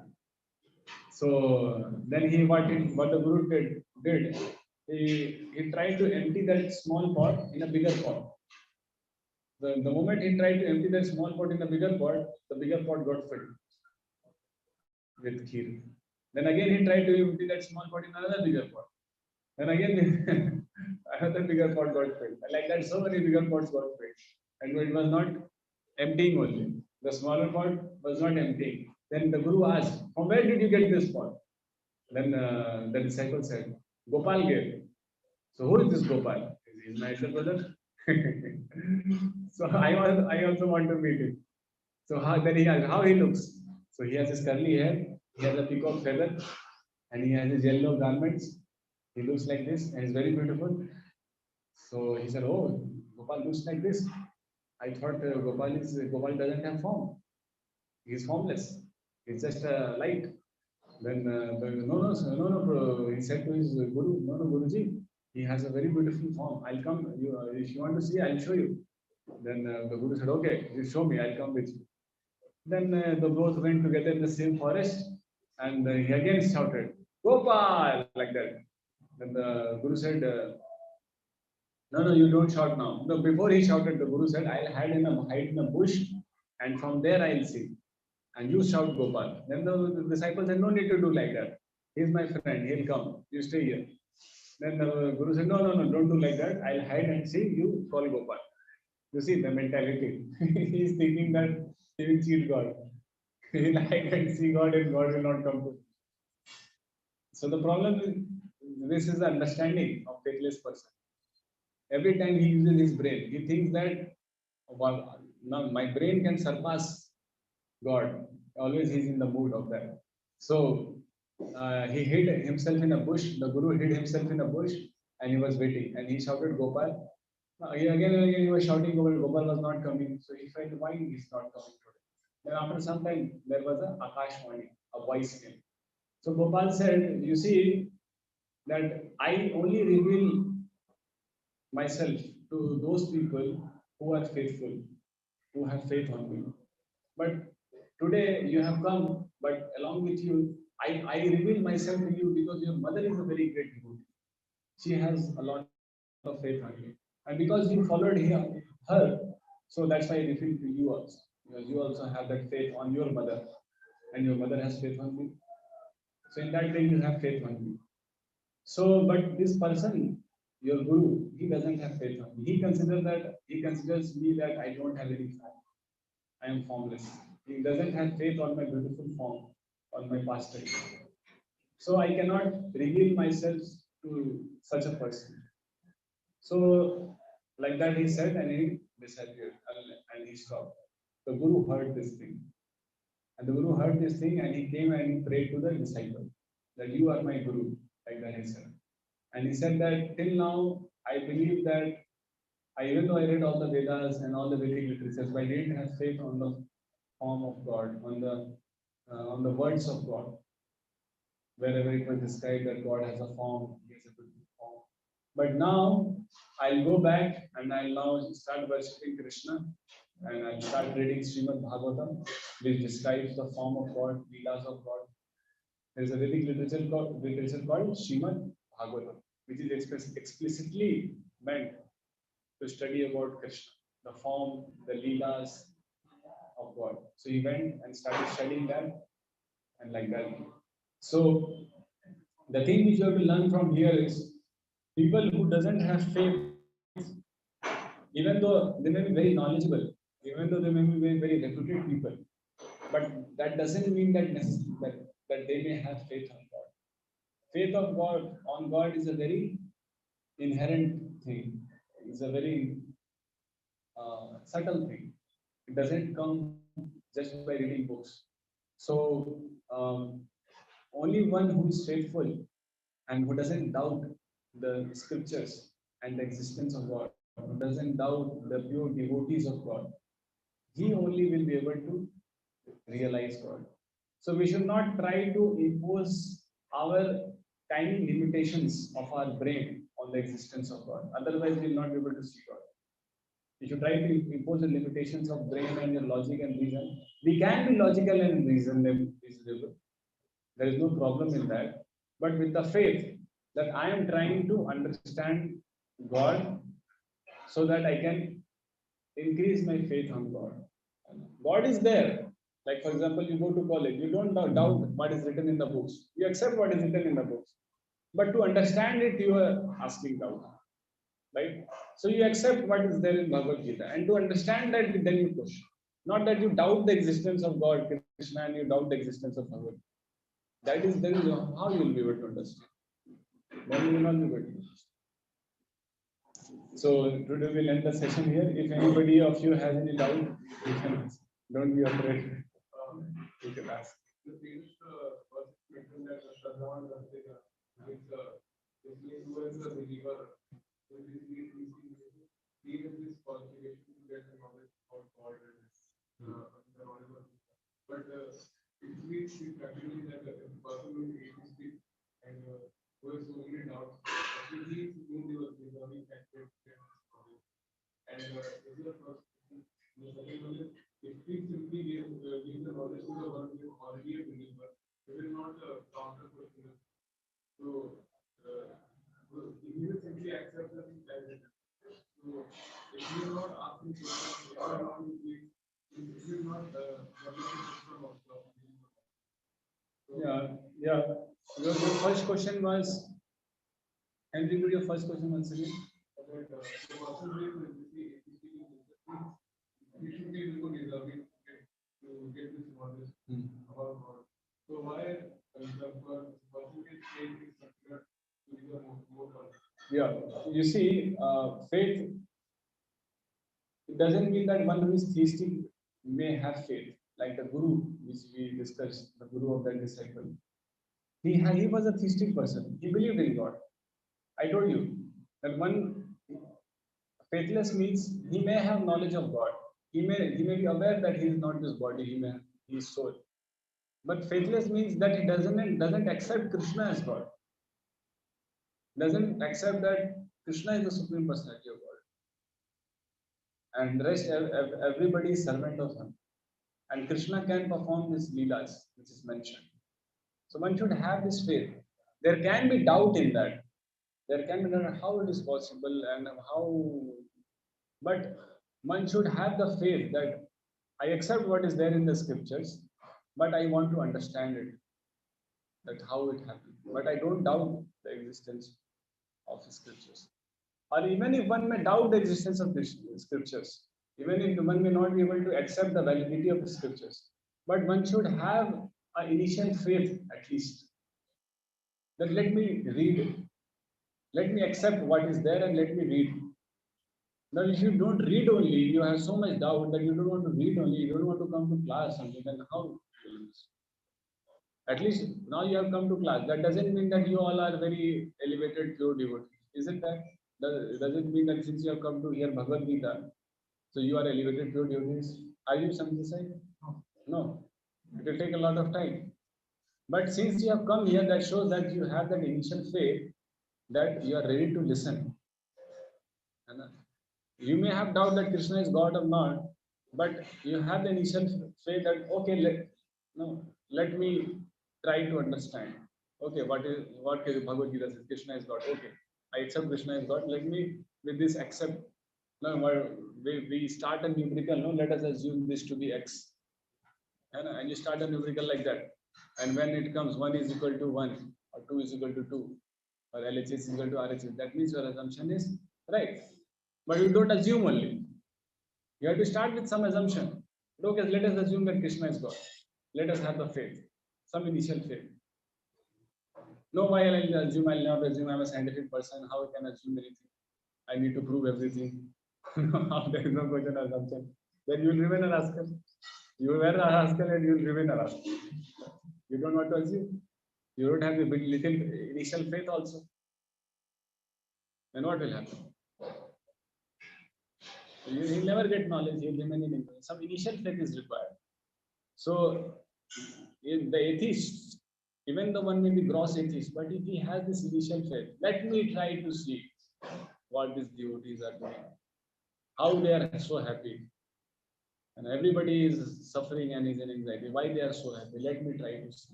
So then what the Guru did he tried to empty that small pot in a bigger pot. The moment he tried to empty that small pot in a bigger pot, the bigger pot got filled with kheer. Then again he tried to empty that small pot in another bigger pot. Then again another bigger pot got filled. Like that, so many bigger pots got filled. And it was not emptying only. The smaller pot was not emptying. Then the Guru asked, from where did you get this pot? Then the disciple said, Gopal gave. So who is this Gopal? He is my elder brother. So I also want to meet him. So then he asked how he looks. So he has his curly hair, he has a peacock feather, and he has his yellow garments. He looks like this and he's very beautiful. So he said, oh, Gopal looks like this. I thought Gopal doesn't have form. He's formless. He's just a light. Then no. He said to his Guru, no, Guruji, he has a very beautiful form. I'll come. If you want to see, I'll show you. Then the Guru said, okay, you show me. I'll come with you. Then they both went together in the same forest, and he again shouted, Gopal, like that. Then the Guru said, no, you don't shout now. No, before he shouted, the Guru said, I'll hide in a bush, and from there I'll see. And you shout Gopal. Then the disciple said, no need to do like that. He's my friend, he'll come. You stay here. Then the Guru said, no, don't do like that. I'll hide and see, you call Gopal. You see the mentality. He's thinking that he will cheat God. He'll hide and see God and God will not come to him. So the problem is, this is the understanding of faithless person. Every time he uses his brain, he thinks that, well, now my brain can surpass God. Always he's in the mood of that. So he hid himself in a bush. The Guru hid himself in a bush and he was waiting. And he shouted Gopal. Again and again he was shouting Gopal. Gopal was not coming. So he felt why he's not coming today. Then after some time there was a Akashwani, a voice came. So Gopal said, you see that I only reveal myself to those people who are faithful, who have faith on me. But today you have come, but along with you, I reveal myself to you because your mother is a very great devotee. She has a lot of faith on you. And because you followed her, so that's why I reveal to you also. Because you also have that faith on your mother, and your mother has faith on me. So in that way you have faith on me. So, but this person, your Guru, he doesn't have faith on me. He considers me that I don't have any form. I am formless. He doesn't have faith on my beautiful form, on my past life. So I cannot reveal myself to such a person. So like that he said, and he disappeared and he stopped. The Guru heard this thing. And the Guru heard this thing and he came and he prayed to the disciple that you are my Guru, like that he said. And he said that till now, I believe that even though I read all the Vedas and all the Vedic literatures, but I didn't have faith on the form of God, on the words of God. Wherever it was described that God has a form, He has a beautiful form. But now I'll go back and I'll now start worshipping Krishna and I'll start reading Srimad Bhagavatam, which describes the form of God, Leelas of God. There is a Vedic literature called Srimad Bhagavatam, which is explicitly meant to study about Krishna, the form, the Leelas, of God. So he went and started studying them and like that. So the thing which you have to learn from here is people who doesn't have faith, even though they may be very knowledgeable, even though they may be very reputed people, but that doesn't mean that that they may have faith on God. Faith of God on God is a very inherent thing. It's a very subtle thing. It doesn't come just by reading books. So only one who is faithful and who doesn't doubt the scriptures and the existence of God, who doesn't doubt the pure devotees of God, he only will be able to realize God. So we should not try to impose our tiny limitations of our brain on the existence of God. Otherwise, we will not be able to see God. If you try to impose the limitations of brain and your logic and reason, we can be logical and reasonable. There is no problem in that. But with the faith that I am trying to understand God so that I can increase my faith on God. God is there. Like, for example, you go to college, you don't doubt what is written in the books. You accept what is written in the books. But to understand it, you are asking doubt. Right? So you accept what is there in Bhagavad Gita. And to understand that, then you push. Not that you doubt the existence of God, Krishna, and you doubt the existence of Bhagavad Gita. That is how you will be able to understand. Then you will not be able to understand. So today we'll end the session here. If anybody of you has any doubt, you can ask. Don't be afraid. You can ask. The previous mentioned that Shraddha is basically towards the believer, who is even this qualification to get the knowledge of God and the knowledge of God. But it means practically that the person who is atheistic and who has so many doubts, actually he is whom they were deserving and get knowledge. And this is the first thing. The second one is, if we simply give the knowledge to the one who is already a believer, it will not counter question. So, he will simply accept the thing as it is. So, if you are not asking questions, if you are not doing, it will not develop a system of Yeah. Your first question was, can you repeat your first question once again? that the person who is he should be able to deserving to get this knowledge about God. So why the percentage faith is considered to be the more person? Yeah. You see, faith, it doesn't mean that one who is theistic may have faith. Like the guru, which we discussed, the guru of that disciple. He was a theistic person. He believed in God. I told you that one faithless means he may have knowledge of God. He may be aware that he is not this body, he is soul. But faithless means that he doesn't accept Krishna as God. Doesn't accept that Krishna is the supreme personality of God. And the rest everybody is servant of him. And Krishna can perform his leelas, which is mentioned. So one should have this faith. There can be doubt in that. There can be doubt how it is possible and how, but one should have the faith that I accept what is there in the scriptures, but I want to understand it, that how it happened. But I don't doubt the existence of the scriptures. Or even if one may doubt the existence of the scriptures, even if one may not be able to accept the validity of the scriptures, but one should have an initial faith at least. That let me read it. Let me accept what is there and let me read. Now, if you don't read only, you have so much doubt that you don't want to read only, you don't want to come to class, something, then how? At least now you have come to class. That doesn't mean that you all are very elevated, pure devotees. Is it that? Does it mean that since you have come to hear Bhagavad Gita, so you are elevated, pure devotees? Are you sanctified? No. It will take a lot of time. But since you have come here, that shows that you have that initial faith that you are ready to listen. You may have doubt that Krishna is God or not, but you have the initial faith that okay, let me try to understand. Okay, what Bhagavad Gita says? Krishna is God. Okay, I accept Krishna is God. Let me with this accept No, we start a numerical, no, let us assume this to be x. And you start a numerical like that. And when it comes 1 is equal to 1, or 2 is equal to 2, or LHS is equal to RHS, that means your assumption is right. But you don't assume only. You have to start with some assumption. Okay, let us assume that Krishna is God. Let us have the faith, some initial faith. No, why I'll assume, I'll not assume I'm a scientific person. How I can assume anything? I need to prove everything. There is no question or assumption. Then you will remain a rascal. You were a rascal and you will remain a rascal. You don't want to assume. You don't have a big little initial faith also. Then what will happen? You will never get knowledge. You will remain in ignorance. Some initial faith is required. So, in the atheist, even the one may be gross atheist, but if he has this initial faith, let me try to see what these devotees are doing, how they are so happy, and everybody is suffering and is in anxiety. Why they are so happy? Let me try to see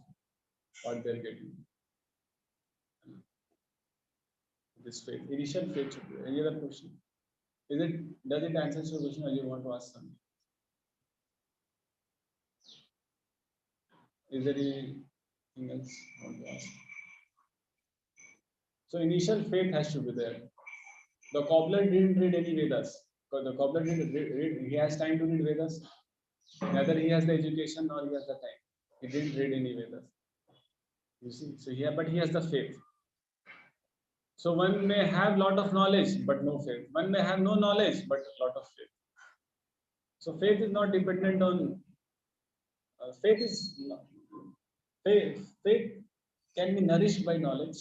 what they are getting. This faith, initial faith. Any other question? Does it answer your question, or you want to ask something? Is there anything else you want to ask? So initial faith has to be there. The cobbler didn't read any Vedas. Because the cobbler didn't read, he has time to read Vedas. Neither he has the education nor he has the time. He didn't read any Vedas. You see, so but he has the faith. So one may have lot of knowledge but no faith. One may have no knowledge but a lot of faith. So faith is not dependent on faith can be nourished by knowledge.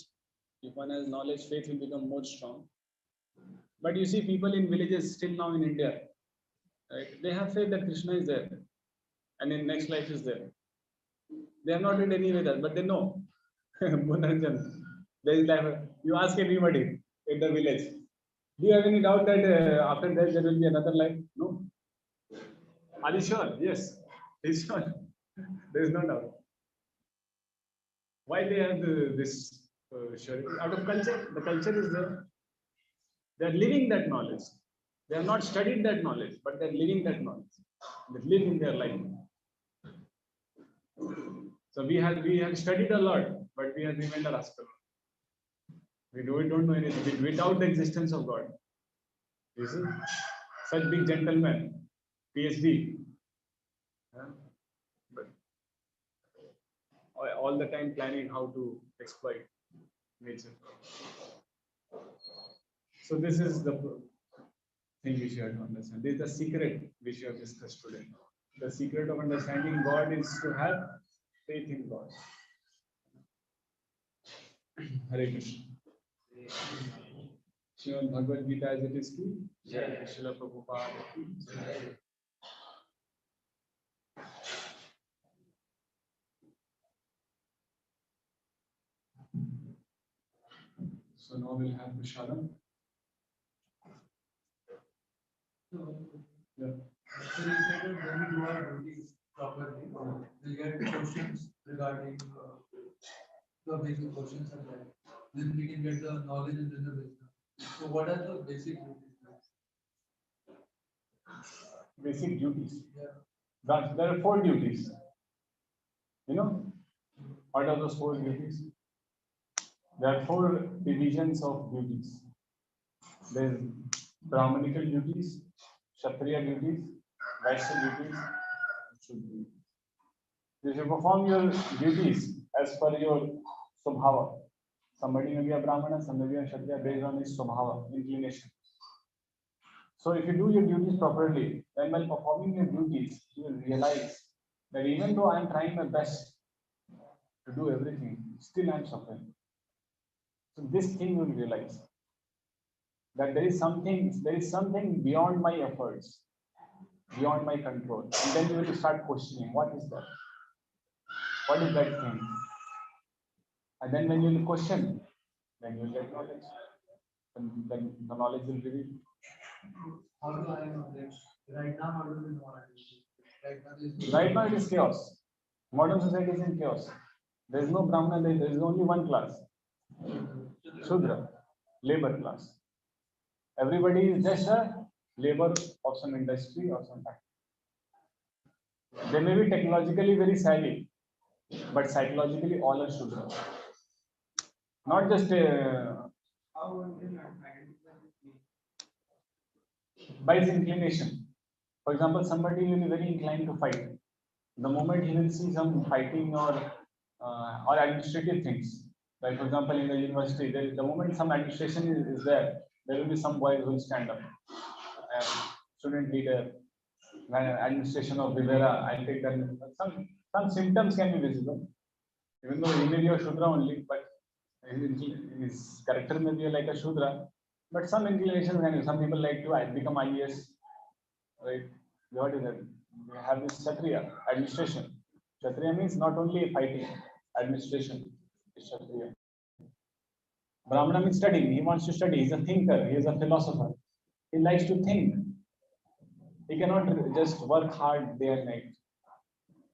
If one has knowledge, faith will become more strong. But you see, people in villages still now in India, right? They have faith that Krishna is there, and in next life is there. They have not read any Vedas, but they know. There is life. You ask anybody in the village, do you have any doubt that after death there will be another life? No. Are you sure? Yes. He's sure. There is no doubt. Why they have this surety? Out of culture. The culture is there. They are living that knowledge. They have not studied that knowledge, but they are living that knowledge. They live in their life. So we have studied a lot, but we have remained a rascal. We don't know anything without the existence of God. You see, such big gentlemen, PhD, but all the time planning how to exploit nature. So this is the thing which you have to understand. This is the secret which you have discussed today. The secret of understanding God is to have faith in God. Hare Krishna. Srimad Bhagavad Gita as it is to Srila Prabhupada ki jai. So now we'll have Prashadam. Yeah. So you said that when we do our duties properly, we'll get questions regarding the basic questions and that. Then we can get the knowledge and then the wisdom. So what are the basic duties? Basic duties. Yeah. There are 4 duties. You know, what are those 4 duties? There are 4 divisions of duties. There is Brahmanical duties, Kshatriya duties, Vaishya duties, Shudra duties. You should perform your duties as per your Subhava. Somebody may be a Brahmana, somebody may be a Kshatriya based on his Subhava, inclination. So if you do your duties properly, then while performing your duties, you will realize that even though I am trying my best to do everything, still I am suffering. So this thing you will realize that there is something beyond my efforts, beyond my control. And then you will start questioning, what is that? What is that thing? And then when you will question, then you will get knowledge. And then the knowledge will reveal. How do I know that? Right now, how do we know what it is? Right now it is chaos. Modern society is in chaos. There is no Brahmana, there is only one class. Shudra, labor class. Everybody is just a labor of some industry or some factory. They may be technologically very savvy, but psychologically all are Shudra. Not just by his inclination. For example, somebody will be very inclined to fight. The moment he will see some fighting or administrative things, like for example in the university, the moment some administration is there, there will be some boys who will stand up. Student leader, administration of Vivera, I'll take that. Some symptoms can be visible, even though he may be a Shudra only, but his character may be like a Shudra. But some inclinations can be. Some people like to become IAS, right? What is that? We have this Kshatriya administration. Kshatriya means not only fighting, administration is Kshatriya. Brahmana means studying. He wants to study. He's a thinker. He is a philosopher. He likes to think. He cannot just work hard day and night.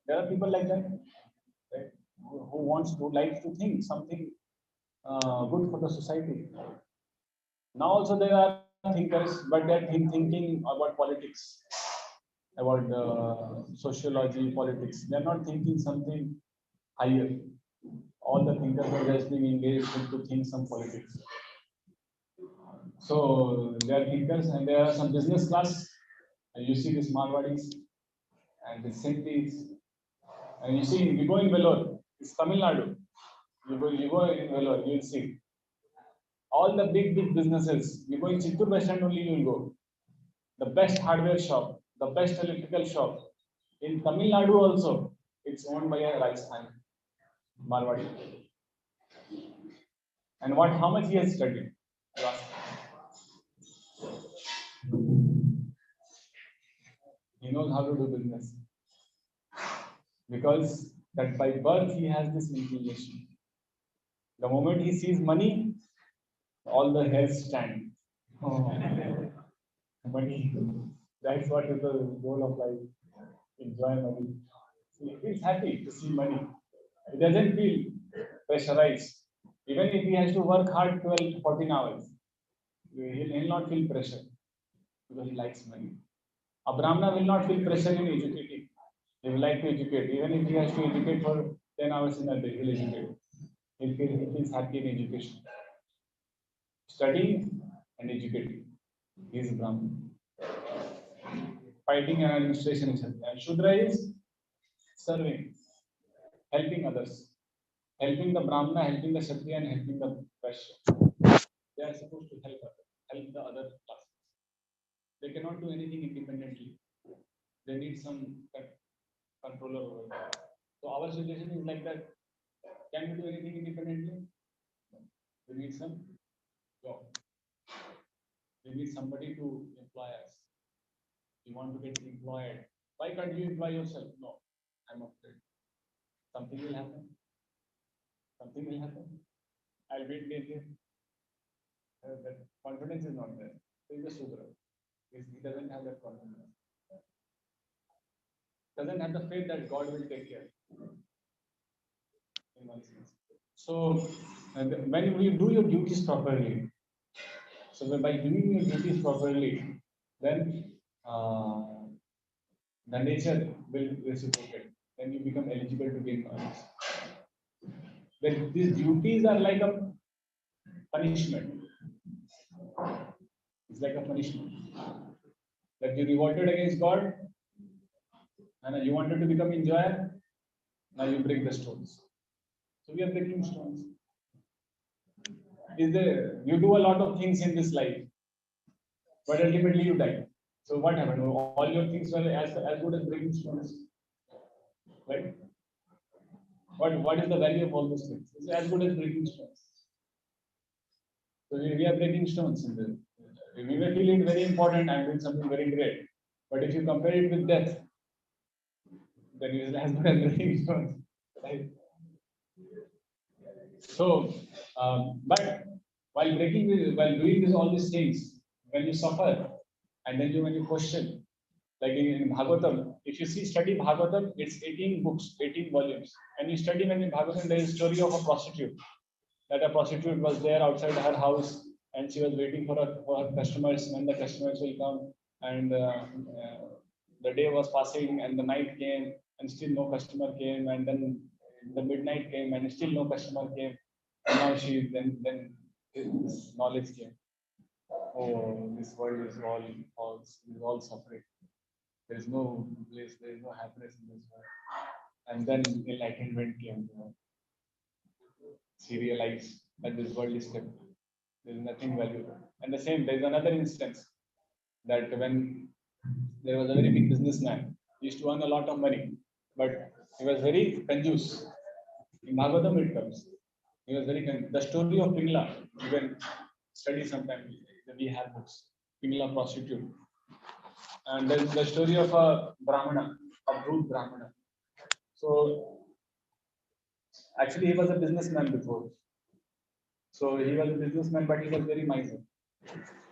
There are people like that, right? Who likes to think something good for the society. Now also there are thinkers, but they're thinking about politics, about sociology, politics. They're not thinking something higher. All the thinkers are just being engaged into think some politics. So they are thinkers, and there are some business class. And you see these Marwadis and the Sintis, and you see you go in Vellore, it's Tamil Nadu. You go in Vellore, you'll see all the big businesses. You go in Chittoor West End only, you'll go. The best hardware shop, the best electrical shop. In Tamil Nadu also, it's owned by a Rajasthan Marwadi. And how much he has studied? He knows how to do business. Because that by birth he has this inclination. The moment he sees money, all the hairs stand. Oh, money. That's what is the goal of life. Enjoy money. He feels happy to see money. He doesn't feel pressurized. Even if he has to work hard 12, 14 hours, he'll not feel pressure because he likes money. A Brahmana will not feel pressure in educating. He will like to educate. Even if he has to educate for 10 hours in a day, he'll educate. He feels happy in education. Studying and educating. He is Brahman. Fighting and administration is Shudra. And Shudra is serving, helping others. Helping the Brahmana, helping the Kshatriya, and helping the Vaishya. They are supposed to help the other classes. They cannot do anything independently. They need some controller over it. So our situation is like that. Can we do anything independently? We need some job. We need somebody to employ us. You want to get employed. Why can't you employ yourself? No, I'm afraid. Something will happen. Something will happen. I'll wait later. That confidence is not there. He is a Shudra. He doesn't have that confidence. Doesn't have the faith that God will take care. In one sense. So when you do your duties properly, so by doing your duties properly, then the nature will reciprocate. Then you become eligible to gain knowledge. Then these duties are like a punishment. It's like a punishment. That you revolted against God, and you wanted to become enjoyer, now you break the stones. So we are breaking stones. You do a lot of things in this life, but ultimately you die. So what happened? All your things were as good as breaking stones. Right? What is the value of all those things? It's as good as breaking stones. So we are breaking stones in this. We may feel it very important, I'm doing something very great. But if you compare it with death, then it is as good as breaking stones. Right? So, but while doing all these things, when you suffer, and then when you question, like in Bhagavatam, if you study Bhagavatam, it's 18 books, 18 volumes. And you study when in Bhagavatam, there is a story of a prostitute. That a prostitute was there outside her house, and she was waiting for her customers when the customers will come. And the day was passing, and the night came, and still no customer came, and then the midnight came, and still no customer came. And now then this knowledge came. Oh, this world is all suffering. There is no bliss, there is no happiness in this world. And then enlightenment came. She realized that this world is kept. There is nothing valuable. And the same, there is another instance that when there was a very big businessman, he used to earn a lot of money, but he was very conjuice. In Bhagavatam it comes. He was very the story of Pingla. You can study sometime. We have books. Pingla prostitute. And then the story of a Brahmana, a brute Brahmana. So actually, he was a businessman before. So he was a businessman, but he was very miser.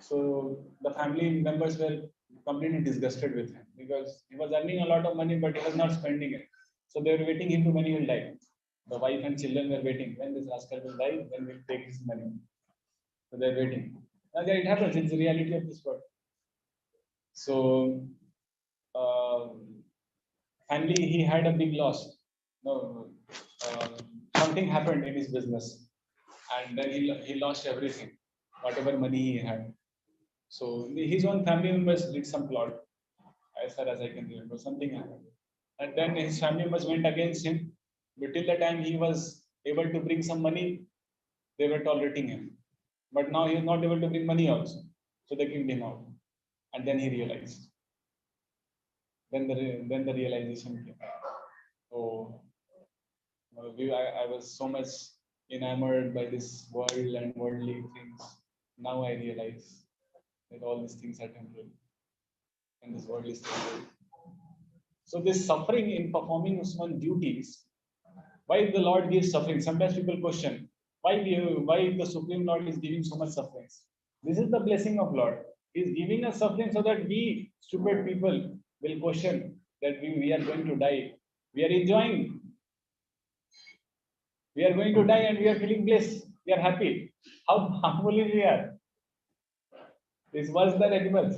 So the family members were completely disgusted with him because he was earning a lot of money, but he was not spending it. So they were waiting him to when he will die. The wife and children were waiting when this rascal will die, when we'll take his money. So they're waiting. Now, it happens. It's the reality of this world. So finally, he had a big loss. No, something happened in his business, and then he lost everything, whatever money he had. So his own family members did some plot, as far as I can remember, something happened. And then his family members went against him. But till the time he was able to bring some money, they were tolerating him. But now he is not able to bring money also. So they kicked him out. And then he realized. Then the realization came. Oh, I was so much enamored by this world and worldly things. Now I realize that all these things are temporary. And this world is temporary. So this suffering in performing one's duties, why the Lord gives suffering? Sometimes people question why the Supreme Lord is giving so much suffering. This is the blessing of Lord. He is giving us suffering so that we stupid people will question that we are going to die. We are enjoying. We are going to die and we are feeling bliss. We are happy. How foolish we are. It's worse than animals.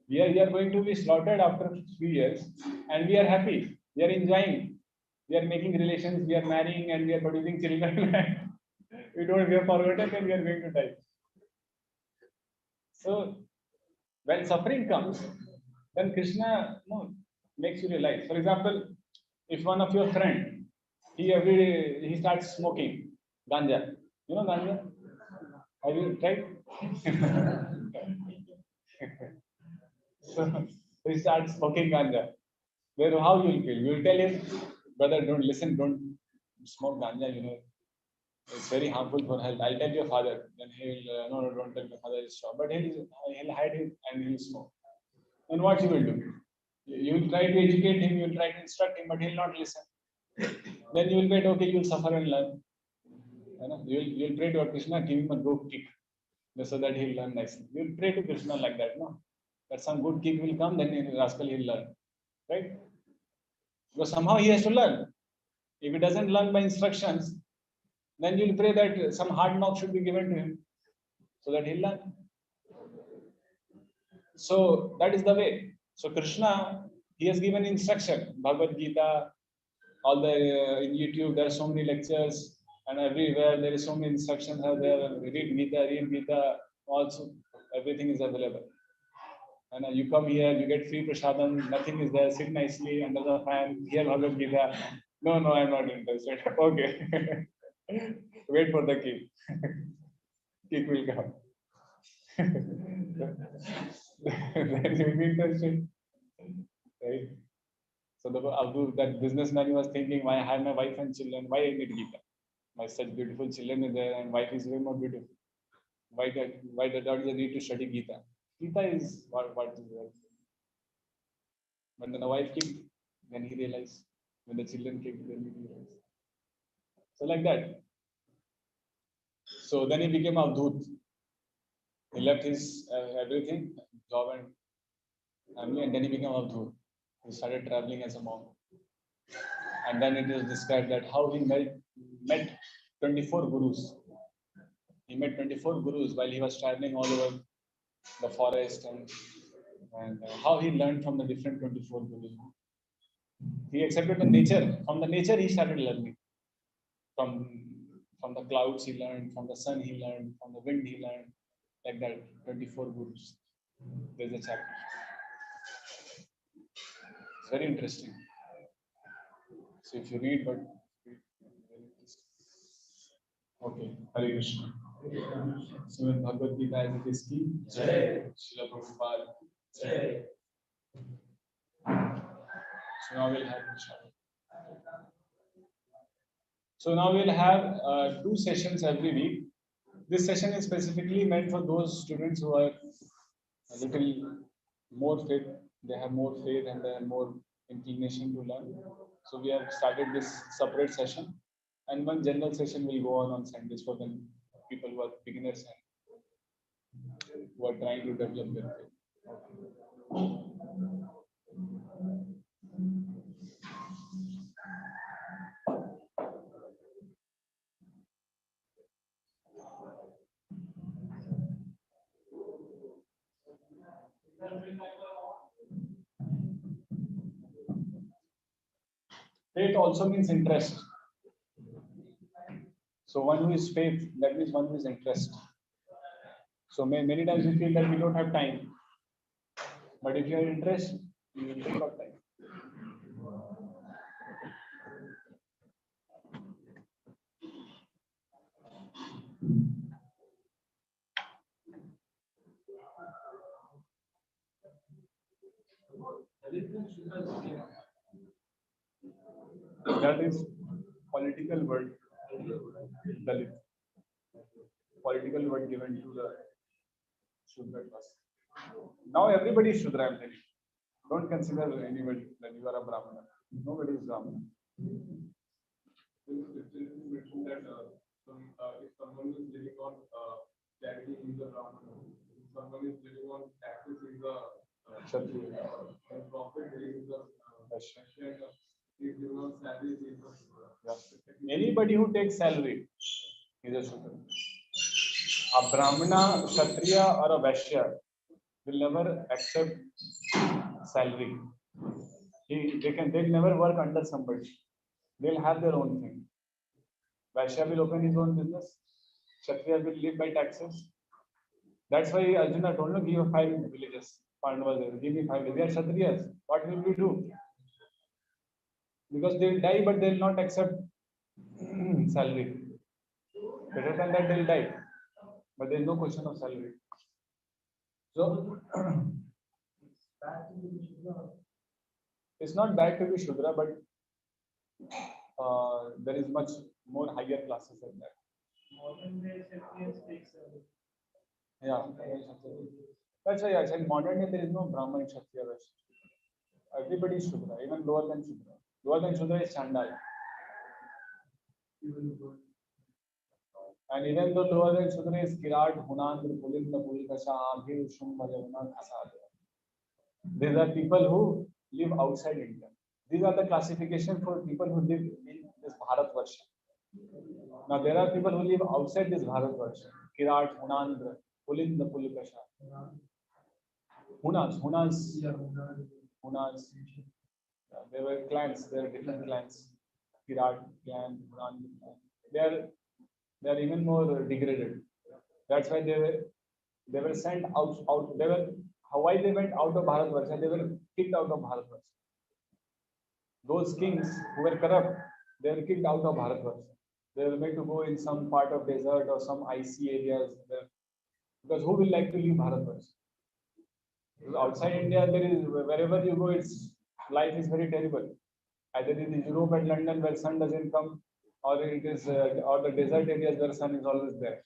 We are going to be slaughtered after a few years and we are happy. We are enjoying. We are making relations, we are marrying and we are producing children. we have forgotten and we are going to die. So when suffering comes, then Krishna makes you realize. For example, if one of your friend, he every day he starts smoking ganja. You know ganja? Have you tried? So he starts smoking ganja. Then how you will feel? You will tell him, brother, don't listen, don't smoke ganja, it's very harmful for health. I'll tell your father. Then he'll, no, don't tell your father, it's stop. But he'll hide it and he'll smoke. And what you will do? You will try to educate him, you will try to instruct him, but he'll not listen. Then you will wait, okay, you will suffer and learn. You will pray to Krishna, give him a good kick so that he'll learn nicely. You will pray to Krishna like that, no? That some good kick will come, then rascal he'll learn. Right? Because somehow he has to learn. If he doesn't learn by instructions, then you'll pray that some hard knock should be given to him so that he'll learn. So that is the way. So Krishna, he has given instruction. Bhagavad Gita, all the in YouTube, there are so many lectures, and everywhere there is so many instructions are there. Read Gita, also everything is available. And you come here, you get free prasadam, nothing is there, sit nicely under the fan, hear Bhagavad Gita. No, I'm not interested. Okay. Wait for the kick. Kick will come. Then you'll be interested. Right? So that businessman was thinking, why I have my wife and children, why I need Gita? My such beautiful children is there and wife is way more beautiful. Why does I need to study Gita? Gita is what is there. But then the wife kicked, then he realized. When the children kicked, then he realized. So like that. So then he became Avdut. He left his everything, job and family, and then he became Avdut. He started traveling as a monk. And then it is described that how he met 24 gurus. He met 24 gurus while he was traveling all over the forest and and how he learned from the different 24 gurus. He accepted the nature. From the nature, he started learning. From the clouds, he learned. From the sun, he learned. From the wind, he learned. Like that, 24 gurus. There's a chapter. It's very interesting. So if you read, but okay, Hare Krishna. Srimad Bhagavad Gita as it is ki. Jai. Srila Prabhupada. Jai. So now we'll have two sessions every week. This session is specifically meant for those students who are a little more fit. They have more faith and they have more inclination to learn. So we have started this separate session, and one general session will go on Sundays for the people who are beginners and who are trying to develop their faith. Faith also means interest. So one who is faith, that means one who is interest. So many times we feel that we don't have time. But if you have interest, you will take out time. That is political word. Dalit. Political word given to the Shudra class. Now everybody is Shudra, I'm telling you. Don't consider anybody that you are a Brahmana. Nobody is Brahmana. If someone is living on charity, he is a Brahmana. If someone is living on taxes, he is a Kshatriya. And profit, he is a Vaishya. If you living on salary, he is a Anybody who takes salary is a Shudra. A Brahmana, Kshatriya, or a Vaishya will never accept salary. They'll never work under somebody. They'll have their own thing. Vaishya will open his own business. Kshatriya will live by taxes. That's why Arjuna told him, give 5 villages. Pandavas, give me 5 villages. They are Kshatriyas. What will we do? Because they will die, but they will not accept salary. Better than that, they will die. But there is no question of salary. So, it's not bad to be Shudra, but there is much more higher classes than that. Modern day yeah, that's why I said modern day there is no Brahman, Kshatriya, Vaishya. Everybody is Shudra, even lower than Shudra. Lower than Shudra is Chandal. And even though lower than Shudra is Kirat, Hunandra, Pulinda, Pulikasha, Abhi, Shumbha, Javana, Khasad. These are people who live outside India. These are the classification for people who live in this Bharatvarsha. Now there are people who live outside this Bharatvarsha. Kirat, Hunandra, Pulinda, Pulikasha. Hunas. There were clans, there are different clans. Kirat clan, Hunandra clan. They are even more degraded. That's why they were sent out. Why they went out of Bharatvarsha? They were kicked out of Bharatvarsha. Those kings who were corrupt, they were kicked out of Bharatvarsha. They were made to go in some part of desert or some icy areas. Because who will like to leave Bharatvarsha? Because outside India, there is wherever you go, life is very terrible. Either it is Europe and London where sun doesn't come, or it is or the desert areas where sun is always there.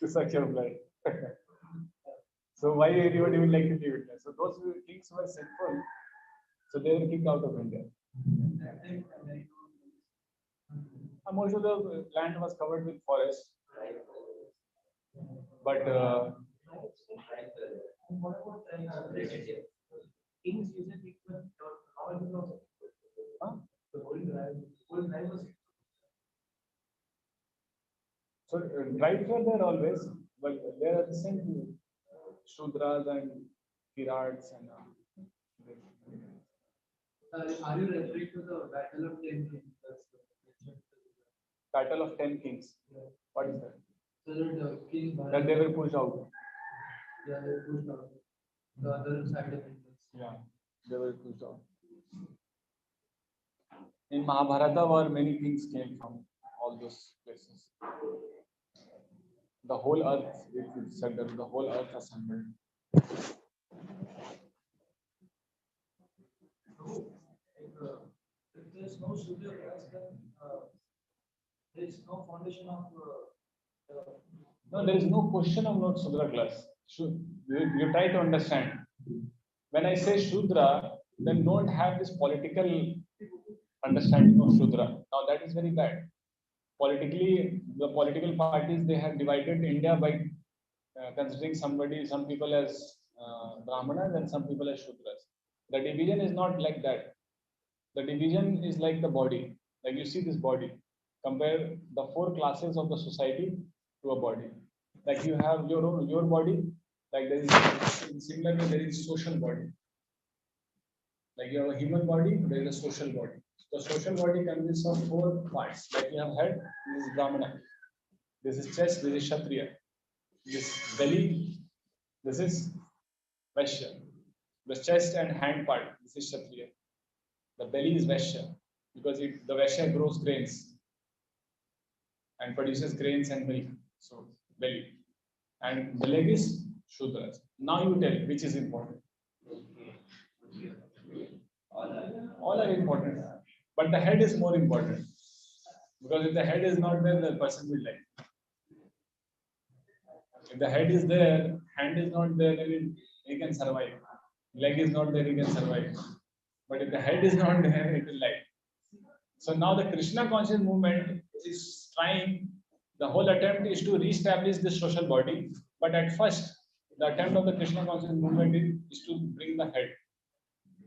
To such a blood. So why everybody would like to live it there? So those kings were sinful, so they were kicked out of India. And most of the land was covered with forest. But kings usually so tribes were there always, but they are the same. Shudras and Kirats and Are you referring to the Battle of 10 Kings? Battle of 10 Kings. What is that? So that the king That they were pushed out. yeah, they pushed out the other side of India. Yeah, they were pushed out. In Mahabharata, where many kings came from all those places. The whole earth is sundered. The whole earth is sundered. If there is no Surya class, then there is no foundation of. No, there is no question of not Shudra class. You try to understand. When I say Shudra, then don't have this political understanding of Shudra. Now that is very bad. Politically, the political parties, they have divided India by considering some people as Brahmanas and some people as Shudras. The division is not like that. The division is like the body. Like you see this body. Compare the 4 classes of the society to a body. Like you have your body. Like there is similarly there is social body. Like you have a human body, there is a social body. The social body consists of 4 parts. Like you have head, this is Brahmana. This is chest, this is Kshatriya. This belly, this is Vaishya. The chest and hand part, this is Kshatriya. The belly is Vaishya because the Vaishya grows grains and produces grains and milk. So belly. And the leg is Shudras. Now you tell which is important. All are important. But the head is more important. Because if the head is not there, the person will die. If the head is there, hand is not there, then he can survive. Leg is not there, he can survive. But if the head is not there, it will die. So now the Krishna conscious movement is trying, the whole attempt is to re-establish this social body. But at first, the attempt of the Krishna conscious movement is to bring the head.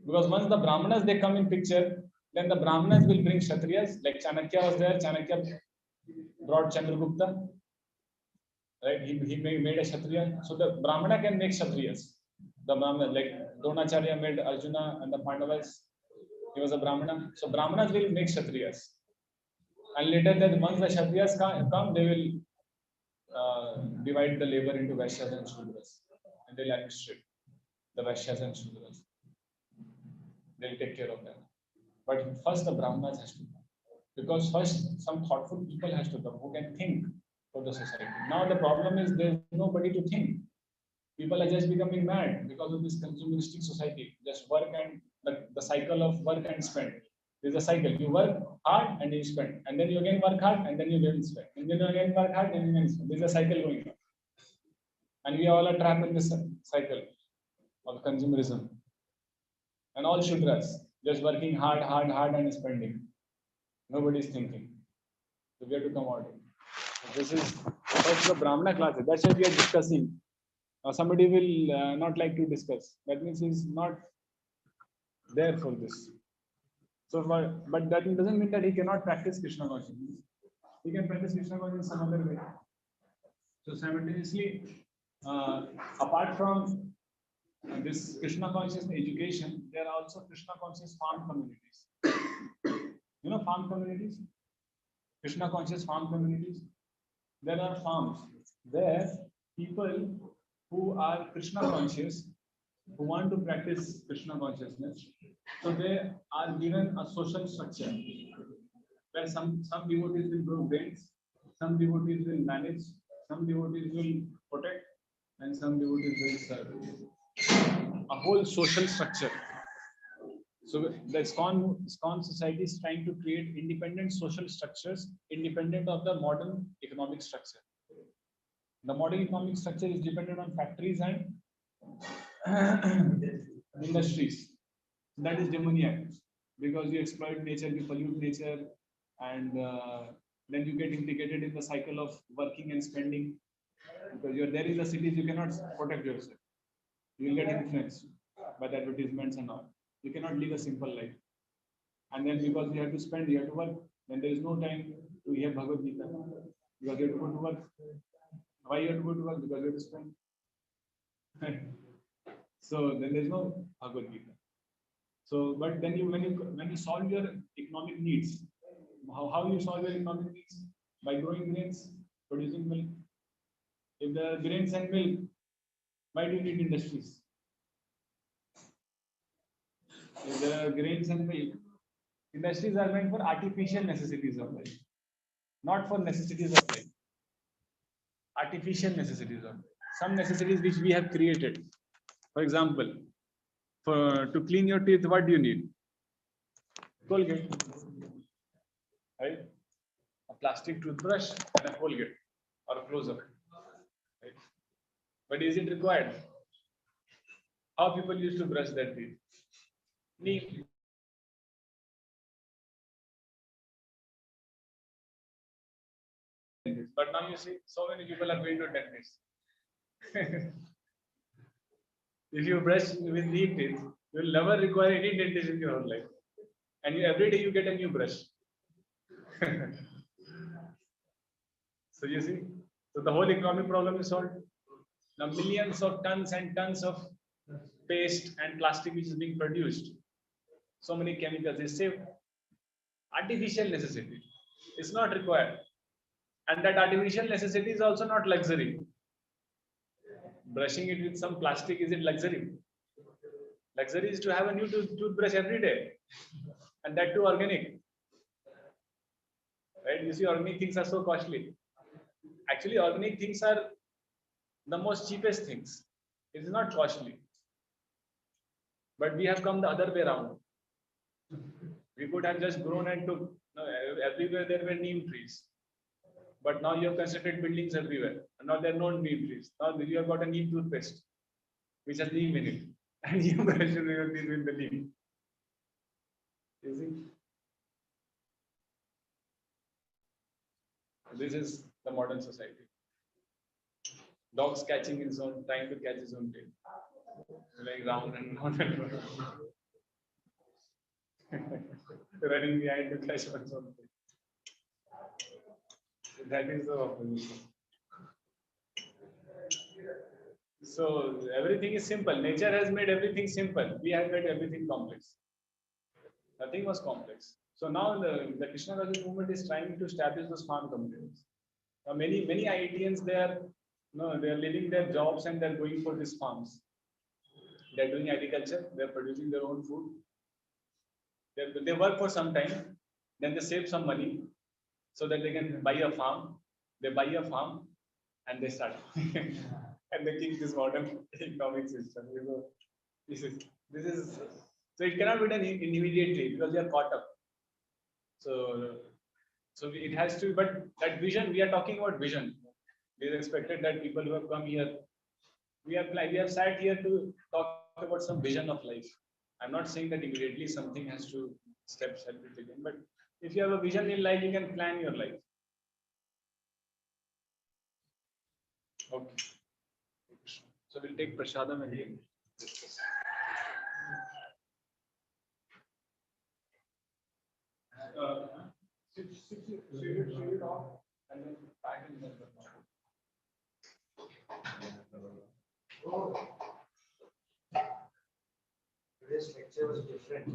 Because once the Brahmanas they come in picture, then the Brahmanas will bring Kshatriyas. Like Chanakya was there, Chanakya brought Chandragupta. Right? He made a Kshatriya. So the Brahmana can make Kshatriyas. The Brahmana, like Dronacharya made Arjuna and the Pandavas. He was a Brahmana. So Brahmanas will make Kshatriyas. And later that once the Kshatriyas come, they will divide the labor into Vaishyas and Shudras. And they'll administrate the Vaishyas and Shudras. They'll take care of them. But first the Brahmanas has to come. Because first some thoughtful people has to come who can think for the society. Now the problem is there's nobody to think. People are just becoming mad because of this consumeristic society. Just work and the cycle of work and spend. There's a cycle. You work hard and you spend. And then you again work hard and then you again spend. And then you again work hard and you again spend. There's a cycle going on. And we all are trapped in this cycle of consumerism. And all Shudras, just working hard and spending. Nobody's thinking. So we have to come out. So this is first the Brahmana classes. That's what we are discussing. Somebody will not like to discuss. That means he's not there for this. So, but that doesn't mean that he cannot practice Krishna consciousness. He can practice Krishna consciousness some other way. So simultaneously, apart from this Krishna conscious education, there are also Krishna conscious farm communities. You know farm communities? Krishna conscious farm communities. There are farms where people who are Krishna conscious, who want to practice Krishna consciousness, so they are given a social structure where some devotees will grow grains, some devotees will manage, some devotees will protect, and some devotees will serve. A whole social structure. So the ISKCON society is trying to create independent social structures, independent of the modern economic structure. The modern economic structure is dependent on factories and industries. That is demoniac because you exploit nature, you pollute nature, and then you get implicated in the cycle of working and spending. Because you're there in the cities, you cannot protect yourself. You will get influenced by the advertisements and all. You cannot live a simple life. And then because you have to spend, you have to work. Then there is no time to hear Bhagavad Gita because you have to go to work. Why you have to go to work? Because you have to spend. So then there's no Bhagavad Gita. So, but then when you solve your economic needs, how you solve your economic needs? By growing grains, producing milk. If there are grains and milk, why do you need industries? If there are grains and milk, industries are meant for artificial necessities of life, not for necessities of life. Artificial necessities of life. Some necessities which we have created. For example, to clean your teeth, what do you need? Colgate, right? A plastic toothbrush and a Colgate or a close-up. Right? But is it required? How people used to brush their teeth? Neem. But now you see, so many people are going to dentists. If you brush with neem teeth, you will never require any dentist in your whole life. And every day you get a new brush. So you see, so the whole economic problem is solved. Now millions of tons and tons of paste and plastic which is being produced. So many chemicals is saved. Artificial necessity. It's not required. And that artificial necessity is also not luxury. Brushing it with some plastic, is it luxury? Luxury is to have a new toothbrush every day. And that too organic. Right? You see, organic things are so costly. Actually, organic things are the most cheapest things. It is not costly. But we have come the other way around. We could have just grown and took. No, everywhere there were neem trees. But now you have constructed buildings everywhere. And now there are no neem trees. Now you have got a neem toothpaste, which has neem in it. And you brush your teeth with the neem. You see? This is the modern society. Dogs catching his own, trying to catch his own tail. Like round and round and round. Running behind to catch one's own tail. That is the opposition. So everything is simple. Nature has made everything simple. We have made everything complex. Nothing was complex. So now the Krishna Conscious movement is trying to establish those farm communities. Now many IITians they are leaving their jobs and they're going for these farms. They're doing agriculture. They're producing their own food. They work for some time, then they save some money so that they can buy a farm. They buy a farm and they start. And they keep this modern economic system. This is so it cannot be done immediately because we are caught up. So it has to, but that vision, we are talking about vision. We expected that people who have come here, we have sat here to talk about some vision of life. I'm not saying that immediately something has to steps have to be taken, but if you have a vision in life, you can plan your life. Okay. So we'll take prasadam again. Shave it off and then pack in the Today's lecture was different.